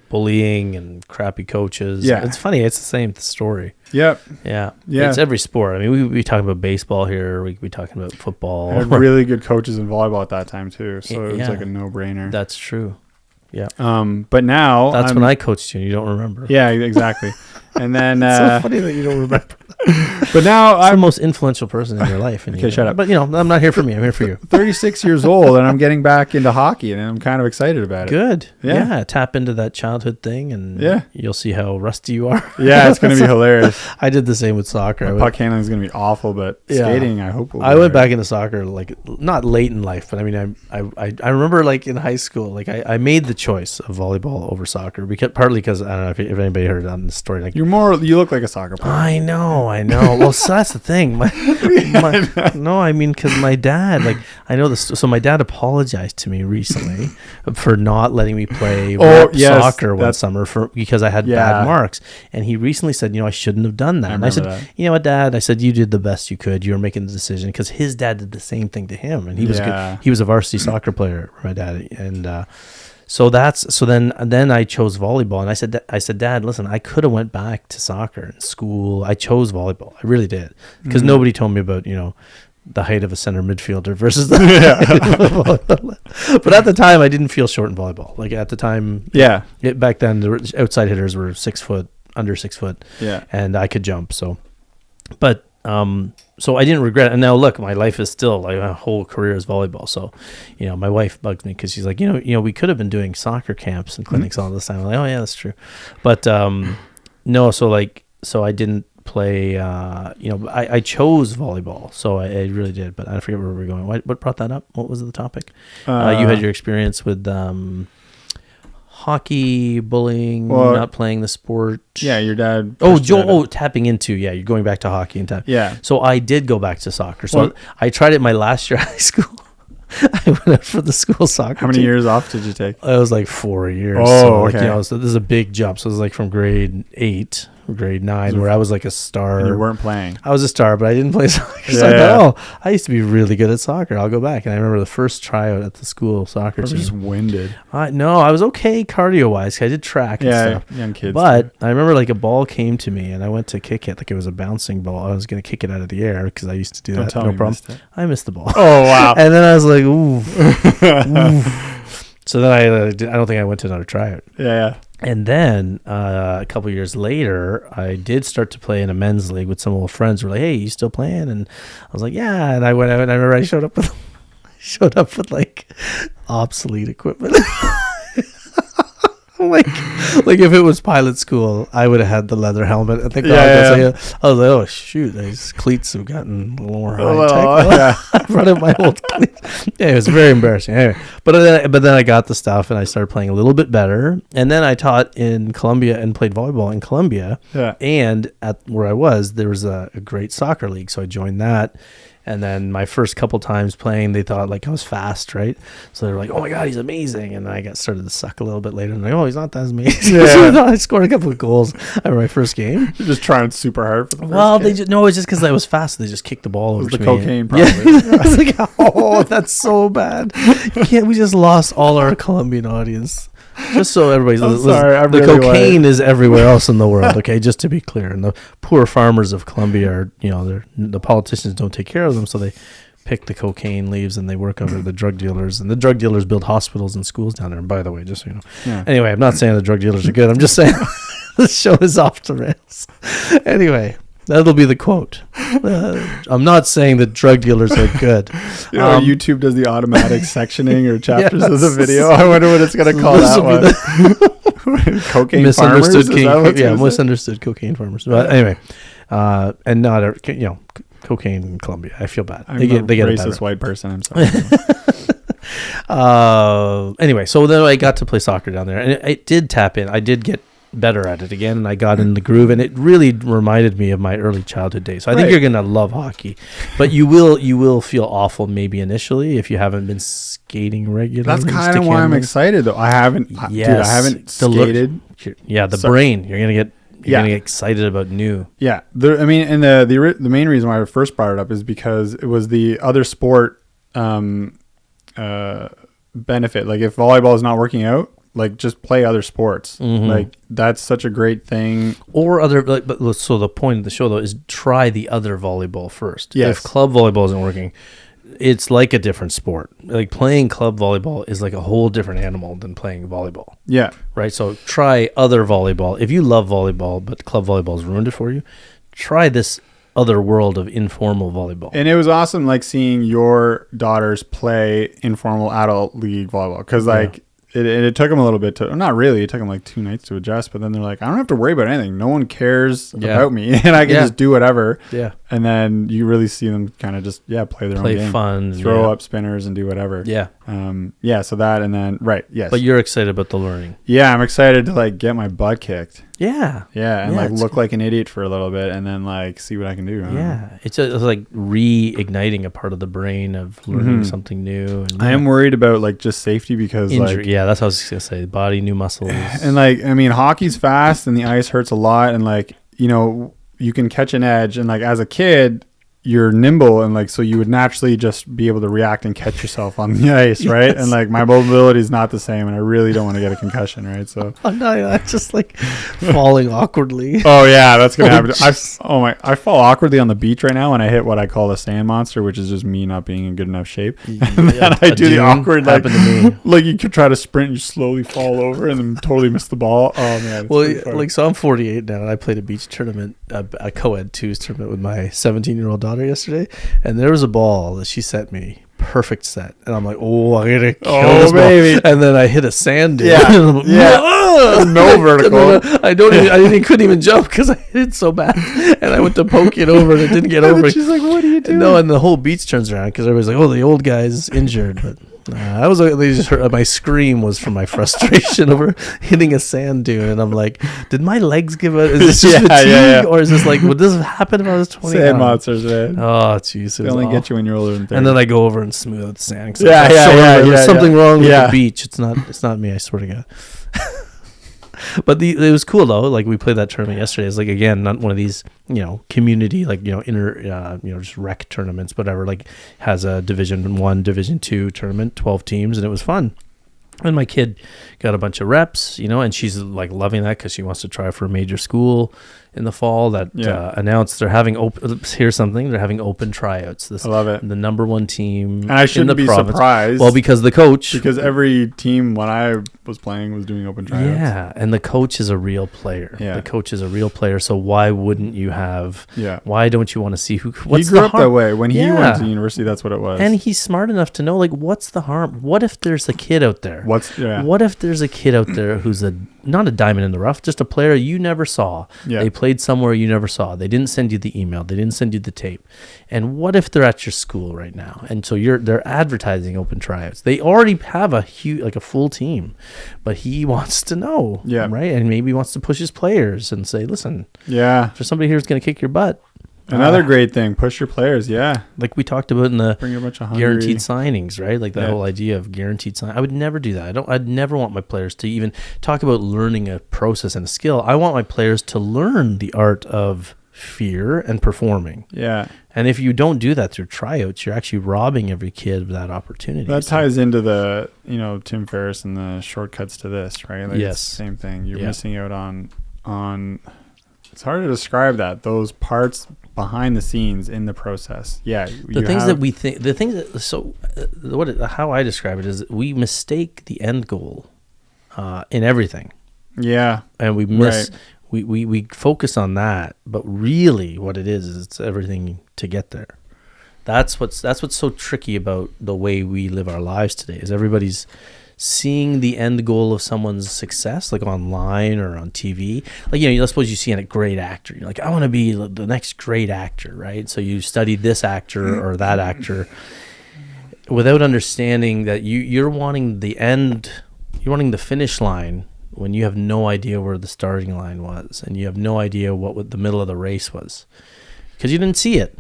bullying and crappy coaches. Yeah. It's funny. It's the same story. Yep. Yeah. Yeah. It's every sport. I mean, we could be talking about baseball here. We could be talking about football. I had really good coaches in volleyball at that time too, so it was Yeah. a no-brainer. That's true. Yeah. But now That's when I coached you and you don't remember. Yeah, exactly. And then It's so funny that you don't remember. but now I'm the I'm most influential person in your life. And Okay, shut up. But, I'm not here for me. I'm here for you. 36 years old, and I'm getting back into hockey, and I'm kind of excited about it. Good. Yeah. Yeah. Tap into that childhood thing, and you'll see how rusty you are. Yeah, it's going to be hilarious. I did the same with soccer. My puck handling is going to be awful, but skating, I hope will be I went better. back into soccer not late in life, but I mean, I remember in high school, I made the choice of volleyball over soccer partly because I don't know if anybody heard on the story. You look like a soccer player. I know. Well, so that's the thing. Because my dad, I know this. So my dad apologized to me recently for not letting me play soccer one summer because I had bad marks, and he recently said, I shouldn't have done that. And I said, you know what, Dad? I said, you did the best you could. You were making the decision, because his dad did the same thing to him, and he was good. He was a varsity soccer player, my dad, and. So then I chose volleyball, and I said, Dad, listen, I could have went back to soccer in school. I chose volleyball. I really did, because nobody told me about, the height of a center midfielder versus the But at the time, I didn't feel short in volleyball. At the time, back then the outside hitters were 6 foot, under 6 foot, and I could jump. So I didn't regret it. And now look, my life is still my whole career is volleyball. So, my wife bugs me because she's like, we could have been doing soccer camps and clinics all this time. I'm like, oh yeah, that's true. But no, so I didn't play. I chose volleyball, so I really did. But I forget where we're going. What brought that up? What was the topic? You had your experience with hockey, bullying, not playing the sport. Yeah, your dad. Tapping into. Yeah, you're going back to hockey and tap. Yeah. So I did go back to soccer. So I tried it my last year of high school. I went out for the school soccer. How many years off did you take? It was 4 years. Oh, okay. So this is a big jump. So it was from grade 8, grade 9, where I was a star. And you weren't playing. I was a star, but I didn't play soccer. So I thought, I used to be really good at soccer. I'll go back. And I remember the first tryout at the school soccer team. Just winded. No, I was okay cardio-wise. I did track and stuff. Young kids. But I remember a ball came to me, and I went to kick it it was a bouncing ball. I was going to kick it out of the air because I used to do that. No problem. I missed the ball. Oh, wow. And then I was like, ooh. So then I don't think I went to another tryout. Yeah. And then a couple years later, I did start to play in a men's league with some old friends who were like, hey, you still playing? And I was like, yeah. And I went out, and I remember I showed up with obsolete equipment. If it was pilot school, I would have had the leather helmet and the goggles. I was like, oh shoot, these cleats have gotten a little more high tech. I brought out my old cleats. Yeah, it was very embarrassing. Anyway, but then I got the stuff, and I started playing a little bit better. And then I taught in Columbia and played volleyball in Columbia. Yeah. And at where I was, there was a great soccer league, so I joined that. And then my first couple times playing, they thought like I was fast, right? So they're like, "Oh my god, he's amazing!" And then I got started to suck a little bit later, and like, "Oh, he's not that amazing." Yeah. So I scored a couple of goals in my first game. You're just trying super hard for the first Well, game. it's just because I was fast. They just kicked the ball over It was to the me. cocaine, Yeah, probably. I was like, "Oh, that's so bad." We just lost all our Colombian audience. Just so everybody's sorry, I the really cocaine is everywhere else in the world. Okay, just to be clear, and the poor farmers of Colombia are, the politicians don't take care of them, so they pick the cocaine leaves and they work under the drug dealers, and the drug dealers build hospitals and schools down there. And by the way, just so you know, Yeah. anyway, I'm not saying the drug dealers are good. I'm just saying the show is off the rails. Anyway. That'll be the quote. I'm not saying that drug dealers are good. YouTube does the automatic sectioning or chapters of the Yes. video. I wonder what it's going to call that one. Cocaine farmers? Is that what it's gonna say? Misunderstood cocaine farmers. But anyway, and not cocaine in Colombia. I feel bad. I'm They get a it racist better. white person. I'm sorry. Anyway, so then I got to play soccer down there, and it did tap in. I did get better at it again, and I got in the groove, and it really reminded me of my early childhood days. So I think Right. you're gonna love hockey, but you will feel awful maybe initially if you haven't been skating regularly. That's kind of why I'm excited, though. I haven't skated. The So- brain. You're gonna get Yeah. excited about new. Yeah, the main reason why I first brought it up is because it was the other sport benefit. Like if volleyball is not working out, like just play other sports. Mhm. Like that's such a great thing. Or other, so the point of the show though is try the other volleyball first. Yes. If club volleyball isn't working, it's like a different sport. Like playing club volleyball is like a whole different animal than playing volleyball, Yeah, right? So try other volleyball. If you love volleyball, but club volleyball's ruined it for you, try this other world of informal volleyball. and it was awesome, like seeing your daughters play informal adult league volleyball because like. It took them a little bit to, not really, it took them like 2 nights to adjust, but then they're like, I don't have to worry about anything. No one cares about me and I can just do whatever. Yeah. And then you really see them kind of just, play their own game. Fun. Throw up spinners and do whatever. Yeah. So that, and then, right. Yes. But you're excited about the learning. Yeah. I'm excited to like get my butt kicked. Yeah. Yeah. And Yeah, like it's look like an idiot for a little bit and then like see what I can do. I don't know. Yeah. It's like reigniting a part of the brain of learning something new. And I am worried about like just safety because injury. like, Yeah, that's what I was going to say. Body, new muscles. and like, I mean, hockey's fast and the ice hurts a lot. And like, you can catch an edge. And like as a kid, you're nimble and like so you would naturally just be able to react and catch yourself on the ice, right? Yes. And like my mobility is not the same, and I really don't want to get a concussion, right? So Oh, no, I'm just like falling awkwardly. oh yeah, that's gonna Oh, happen. jeez. I fall awkwardly on the beach right now when I hit what I call a sand monster, which is just me not being in good enough shape. And then I do the awkward like happened to me. like you could try to sprint, and you slowly fall over and then totally miss the ball. Oh man, it's pretty Well, funny. like, so I'm 48 now, and I played a beach tournament, a co-ed twos tournament with my 17-year-old daughter yesterday, and there was a ball that she sent me, perfect set, and I'm like, oh, I'm gonna kill this baby. ball, and then I hit a sand dune. Yeah. And I'm like, Yeah. "Ah!" No vertical. Couldn't even jump because I hit it so bad, and I went to poke it over, and it didn't get And over. then she's like, what are you doing? No, and the whole beach turns around because everybody's like, "Oh, the old guy's injured." But I was like, they just heard my scream was from my frustration over hitting a sand dune, and I'm like, "Did my legs give out? Is this just fatigue, or is this like would this have happened if I was 20?" Sand monsters, man. Oh, jeez, They only get you when you're older than 30. And then I go over and smooth out the sand. 'Cause Yeah, I yeah, saw yeah, There's yeah, something yeah. wrong with Yeah. the beach. It's not me. I swear to God. But it was cool though. Like we played that tournament yesterday. It's like again not one of these community like inner just rec tournaments, whatever. Like has a Division 1, Division 2 tournament, 12 teams, and it was fun. And my kid got a bunch of reps, and she's like loving that because she wants to try for a major school in the fall that announced they're having here's something, they're having open tryouts. I love it. The number one team And I shouldn't in the be province. surprised. Well, because the coach. Because every team when I was playing was doing open tryouts. Yeah, and the coach is a real player. Yeah. The coach is a real player, so why wouldn't you have... Yeah. Why don't you want to see what's he grew the up harm? that way. When he Yeah. went to university, that's what it was. And he's smart enough to know, like, what's the harm? What if there's a kid out there? What if there's a kid out there who's not a diamond in the rough, just a player you never saw? Yeah. They played somewhere you never saw. They didn't send you the email. They didn't send you the tape. And what if they're at your school right now? And so they're advertising open tryouts. They already have a full team, but he wants to know, right? And maybe he wants to push his players and say, listen, yeah, if there's somebody here who's going to kick your butt, Another great thing, push your players. Yeah. Like we talked about in the Bring a bunch of hungry. guaranteed signings, right? Like that Yeah. whole idea of guaranteed sign. I would never do that. I'd never want my players to even talk about learning a process and a skill. I want my players to learn the art of fear and performing. Yeah. And if you don't do that through tryouts, you're actually robbing every kid of that opportunity. That ties into the, Tim Ferriss and the shortcuts to this, right? Like Yes. It's the same thing. You're Yeah. missing out on it's hard to describe that. Those parts behind the scenes in the process. Yeah. How I describe it is we mistake the end goal in everything. Yeah. And we miss, we focus on that, but really what it is it's everything to get there. That's what's so tricky about the way we live our lives today is everybody's seeing the end goal of someone's success, like online or on TV. Like, let's suppose you see a great actor. You're like, I want to be the next great actor, right? So you study this actor or that actor without understanding that you're wanting the end, you're wanting the finish line when you have no idea where the starting line was and you have no idea what the middle of the race was because you didn't see it.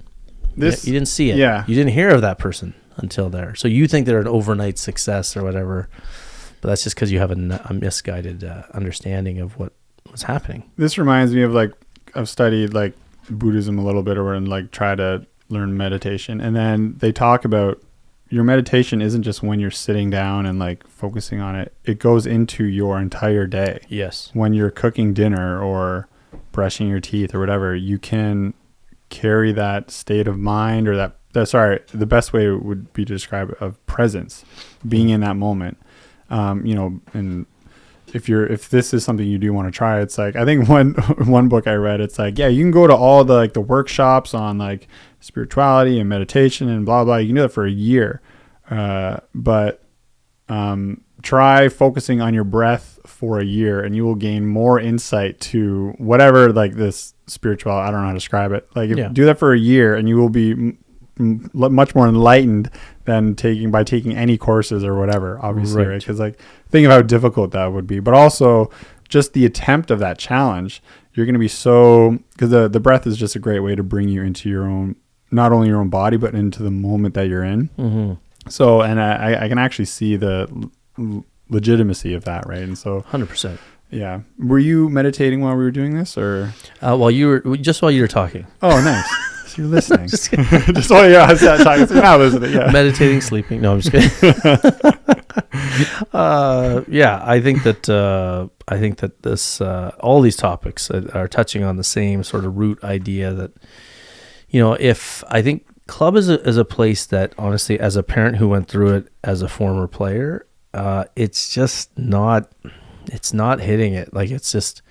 You didn't see it. Yeah. You didn't hear of that person until there. So you think they're an overnight success or whatever, but that's just because you have a misguided understanding of what was happening. This reminds me of I've studied Buddhism a little bit or try to learn meditation. And then they talk about your meditation isn't just when you're sitting down and focusing on it. It goes into your entire day. Yes. When you're cooking dinner or brushing your teeth or whatever, you can carry that state of mind or the best way would be to describe it of presence, being in that moment. And if this is something you do want to try, it's I think one book I read, it's you can go to all the workshops on spirituality and meditation and blah, blah. You can do that for a year. But try focusing on your breath for a year and you will gain more insight to whatever this spiritual, I don't know how to describe it. Do that for a year and you will be much more enlightened than taking any courses or whatever, obviously, right? Because think of how difficult that would be, but also just the attempt of that challenge, you're going to be because the breath is just a great way to bring you into your own, not only your own body, but into the moment that you're in. Mm-hmm. So, and I can actually see the legitimacy of that, right? And so 100%. Yeah. Were you meditating while we were doing this or? While you were talking. Oh, nice. So you're listening. Just while I was talking. So you're not listening. Yeah. Meditating, sleeping. No, I'm just kidding. I think that this, all these topics are touching on the same sort of root idea that, if I think club is a place that honestly, as a parent who went through it as a former player, it's just not hitting it. It's just,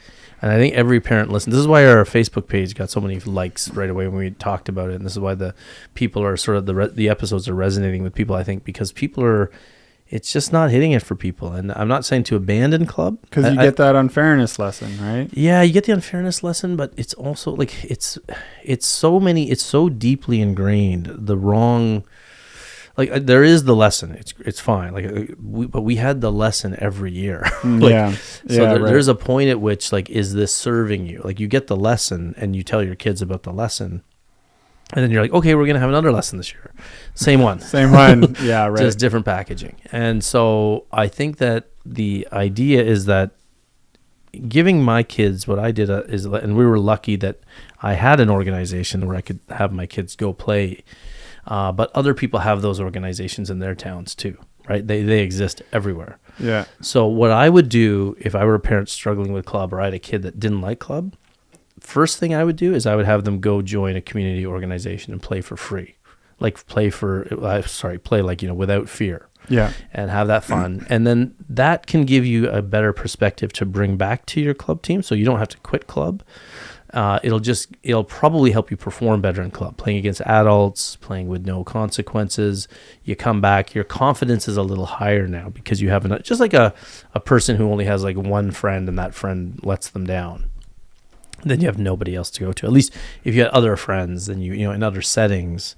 and I think every parent listens. This is why our Facebook page got so many likes right away when we talked about it. And this is why the people are sort of the episodes are resonating with people, I think, because it's just not hitting it for people. And I'm not saying to abandon club. Because you get that unfairness lesson, right? Yeah, you get the unfairness lesson, but it's also it's so deeply ingrained, the wrong, there is the lesson. It's fine. But we had the lesson every year. There's a point at which is this serving you? You get the lesson and you tell your kids about the lesson. And then you're like, okay, we're going to have another lesson this year. Same one. Yeah, right. Just different packaging. And so I think that the idea is that giving my kids what I did and we were lucky that I had an organization where I could have my kids go play. But other people have those organizations in their towns too, right? They exist everywhere. Yeah. So what I would do if I were a parent struggling with club or I had a kid that didn't like club, first thing I would do is I would have them go join a community organization and play for free. Play without fear. Yeah. And have that fun. And then that can give you a better perspective to bring back to your club team. So you don't have to quit club. It'll probably help you perform better in club, playing against adults, playing with no consequences. You come back, your confidence is a little higher now because you have just like a person who only has one friend and that friend lets them down. Then you have nobody else to go to. At least if you had other friends, then you in other settings,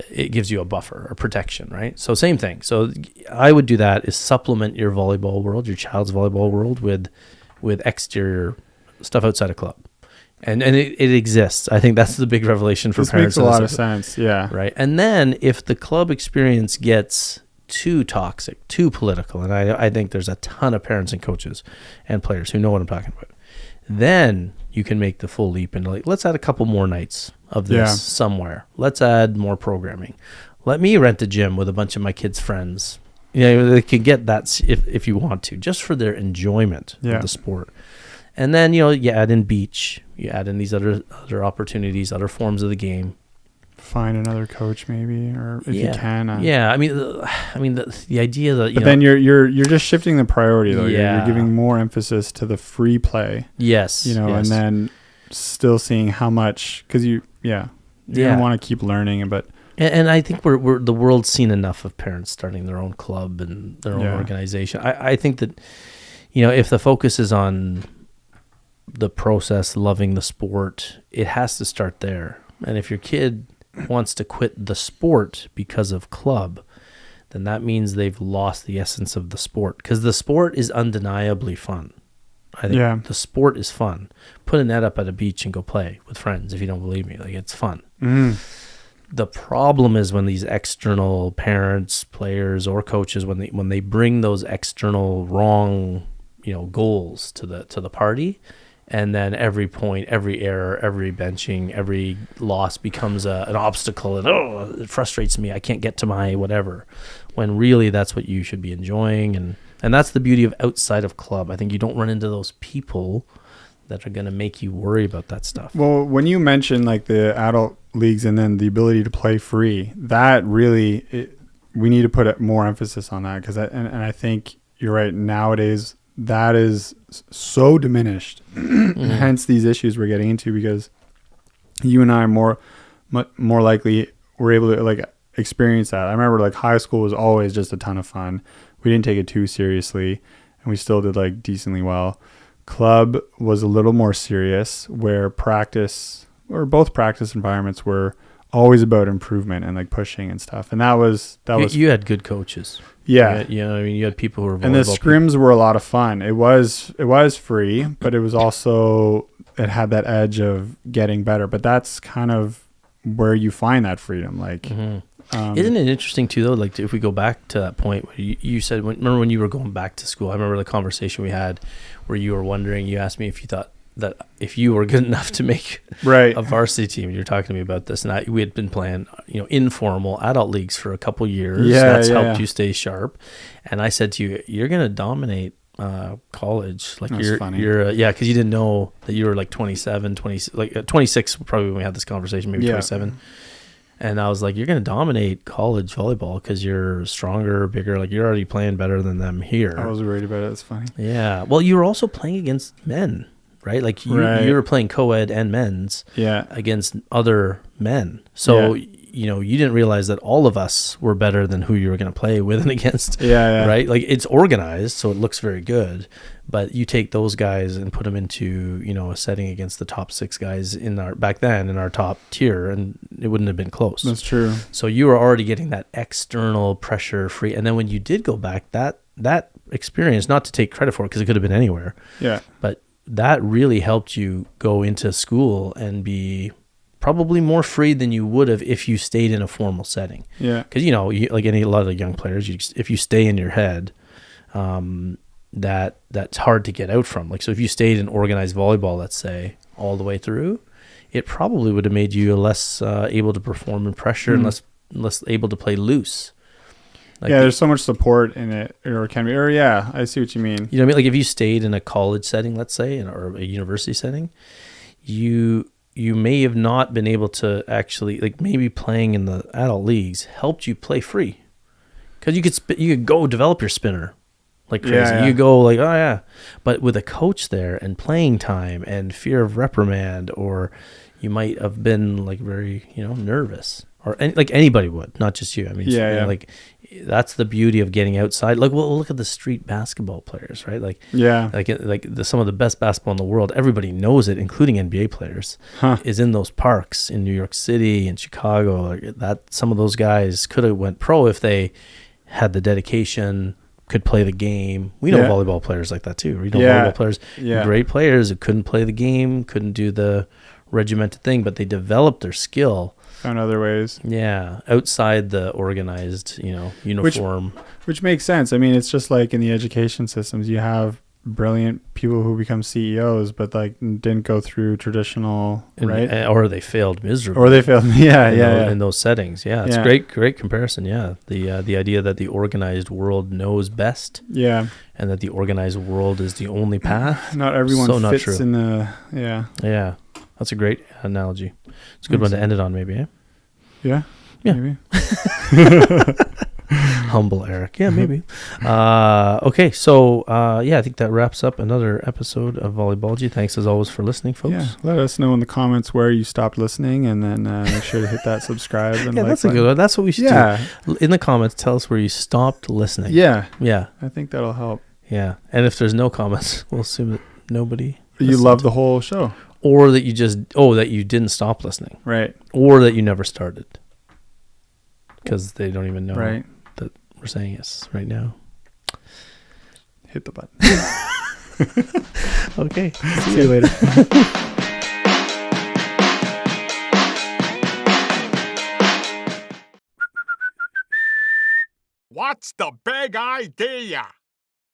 it gives you a buffer or protection, right? So same thing. So I would do that is supplement your volleyball world, your child's volleyball world with exterior stuff outside of club. And it exists. I think that's the big revelation for This parents. makes a lot of sense. Yeah. Right. And then if the club experience gets too toxic, too political, and I think there's a ton of parents and coaches and players who know what I'm talking about, then you can make the full leap into like, let's add a couple more nights of this somewhere. Let's add more programming. Let me rent a gym with a bunch of my kids' friends. They can get that if you want to, just for their enjoyment of the sport. And then, you add in beach, you add in these other opportunities, other forms of the game. Find another coach maybe, or if you can. I mean, the idea that but then you're just shifting the priority though. Yeah. You're giving more emphasis to the free play. Yes. And then still seeing how much, because you want to keep learning, but. And I think we're the world's seen enough of parents starting their own club and their own organization. I think that, if the focus is on the process, loving the sport, it has to start there. And if your kid wants to quit the sport because of club, then that means they've lost the essence of the sport, because the sport is undeniably fun. I think the sport is fun. Put a net up at a beach and go play with friends if you don't believe me. Like, it's fun. The problem is when these external parents, players, or coaches, when they bring those external wrong, goals to the party, and then every point, every error, every benching, every loss becomes an obstacle, and it frustrates me. I can't get to my whatever. When really that's what you should be enjoying, and that's the beauty of outside of club. I think you don't run into those people that are going to make you worry about that stuff. Well, when you mentioned like the adult leagues and then the ability to play free, that really, we need to put more emphasis on that, because and I think you're right. Nowadays, that is so diminished. Hence these issues we're getting into, because you and I are more likely we're able to like experience that. I remember like high school was always just a ton of fun. We didn't take it too seriously, and we still did like decently well. Club was a little more serious, where both practice environments were always about improvement and like pushing and stuff. And that was you had good coaches. Yeah. You had people who were volleyball. And the scrims were a lot of fun. It was free, but it was also, it had that edge of getting better. But that's kind of where you find that freedom. Like, isn't it interesting too, though? Like, if we go back to that point where you said, remember when you were going back to school? I remember the conversation we had where you were wondering, you asked me if you thought that if you were good enough to make a varsity team. You're talking to me about this, and we had been playing, informal adult leagues for a couple years. That's helped you stay sharp. And I said to you, you're going to dominate college. Like, that's funny. Because you didn't know that you were like 26 probably when we had this conversation, maybe 27. And I was like, you're going to dominate college volleyball because you're stronger, bigger. Like, you're already playing better than them here. I was worried about it. It's funny. Yeah. Well, you were also playing against men, right? Like, you were playing co-ed and men's against other men. So, you didn't realize that all of us were better than who you were going to play with and against. Right? Like, it's organized, so it looks very good. But you take those guys and put them into, a setting against the top 6 guys back then in our top tier, and it wouldn't have been close. That's true. So you were already getting that external pressure free. And then when you did go back, that experience, not to take credit for it because it could have been anywhere. Yeah. But that really helped you go into school and be probably more free than you would have if you stayed in a formal setting. Yeah. Because, like a lot of the young players, if you stay in your head, that's hard to get out from. Like, so if you stayed in organized volleyball, let's say, all the way through, it probably would have made you less able to perform in pressure and less able to play loose. Like, there's so much support in it, or can be, or I see what you mean. You know what I mean? Like, if you stayed in a college setting, let's say, or a university setting, you may have not been able to actually, like, maybe playing in the adult leagues helped you play free, because you could go develop your spinner like crazy. You go like, but with a coach there and playing time and fear of reprimand, or you might have been like very nervous, or like anybody would, not just you. I mean, like, that's the beauty of getting outside. Like, well, look at the street basketball players, right? Like, some of the best basketball in the world, everybody knows it, including NBA players, is in those parks in New York City and Chicago. Like, that some of those guys could have went pro if they had the dedication, could play the game. We know Yeah. volleyball players like that too. We know Yeah. volleyball players, Yeah. great players who couldn't play the game, couldn't do the regimented thing, but they developed their skill. Found other ways. Yeah, outside the organized, uniform. Which makes sense. I mean, it's just like in the education systems, you have brilliant people who become CEOs, but like didn't go through traditional, right? Or they failed miserably. Or they failed. Yeah, in those settings. Yeah, it's Yeah. great comparison. Yeah, the idea that the organized world knows best, Yeah. and that the organized world is the only path. Not everyone So not fits true. in the. Yeah. Yeah, that's a great analogy. It's a good one to end it on, maybe. Eh? Yeah. Yeah. Maybe. Humble Eric. Yeah, maybe. Okay, so I think that wraps up another episode of Volleyballogy. Thanks as always for listening, folks. Yeah. Let us know in the comments where you stopped listening, and then make sure to hit that subscribe and Yeah, like that's a button. good one. That's what we should Yeah. do. In the comments, tell us where you stopped listening. Yeah. Yeah. I think that'll help. Yeah. And if there's no comments, we'll assume that nobody You listened. love the whole show. Or that you that you didn't stop listening. Right. Or that you never started. Because they don't even know Right. that we're saying yes right now. Hit the button. Okay. See you later. What's the big idea?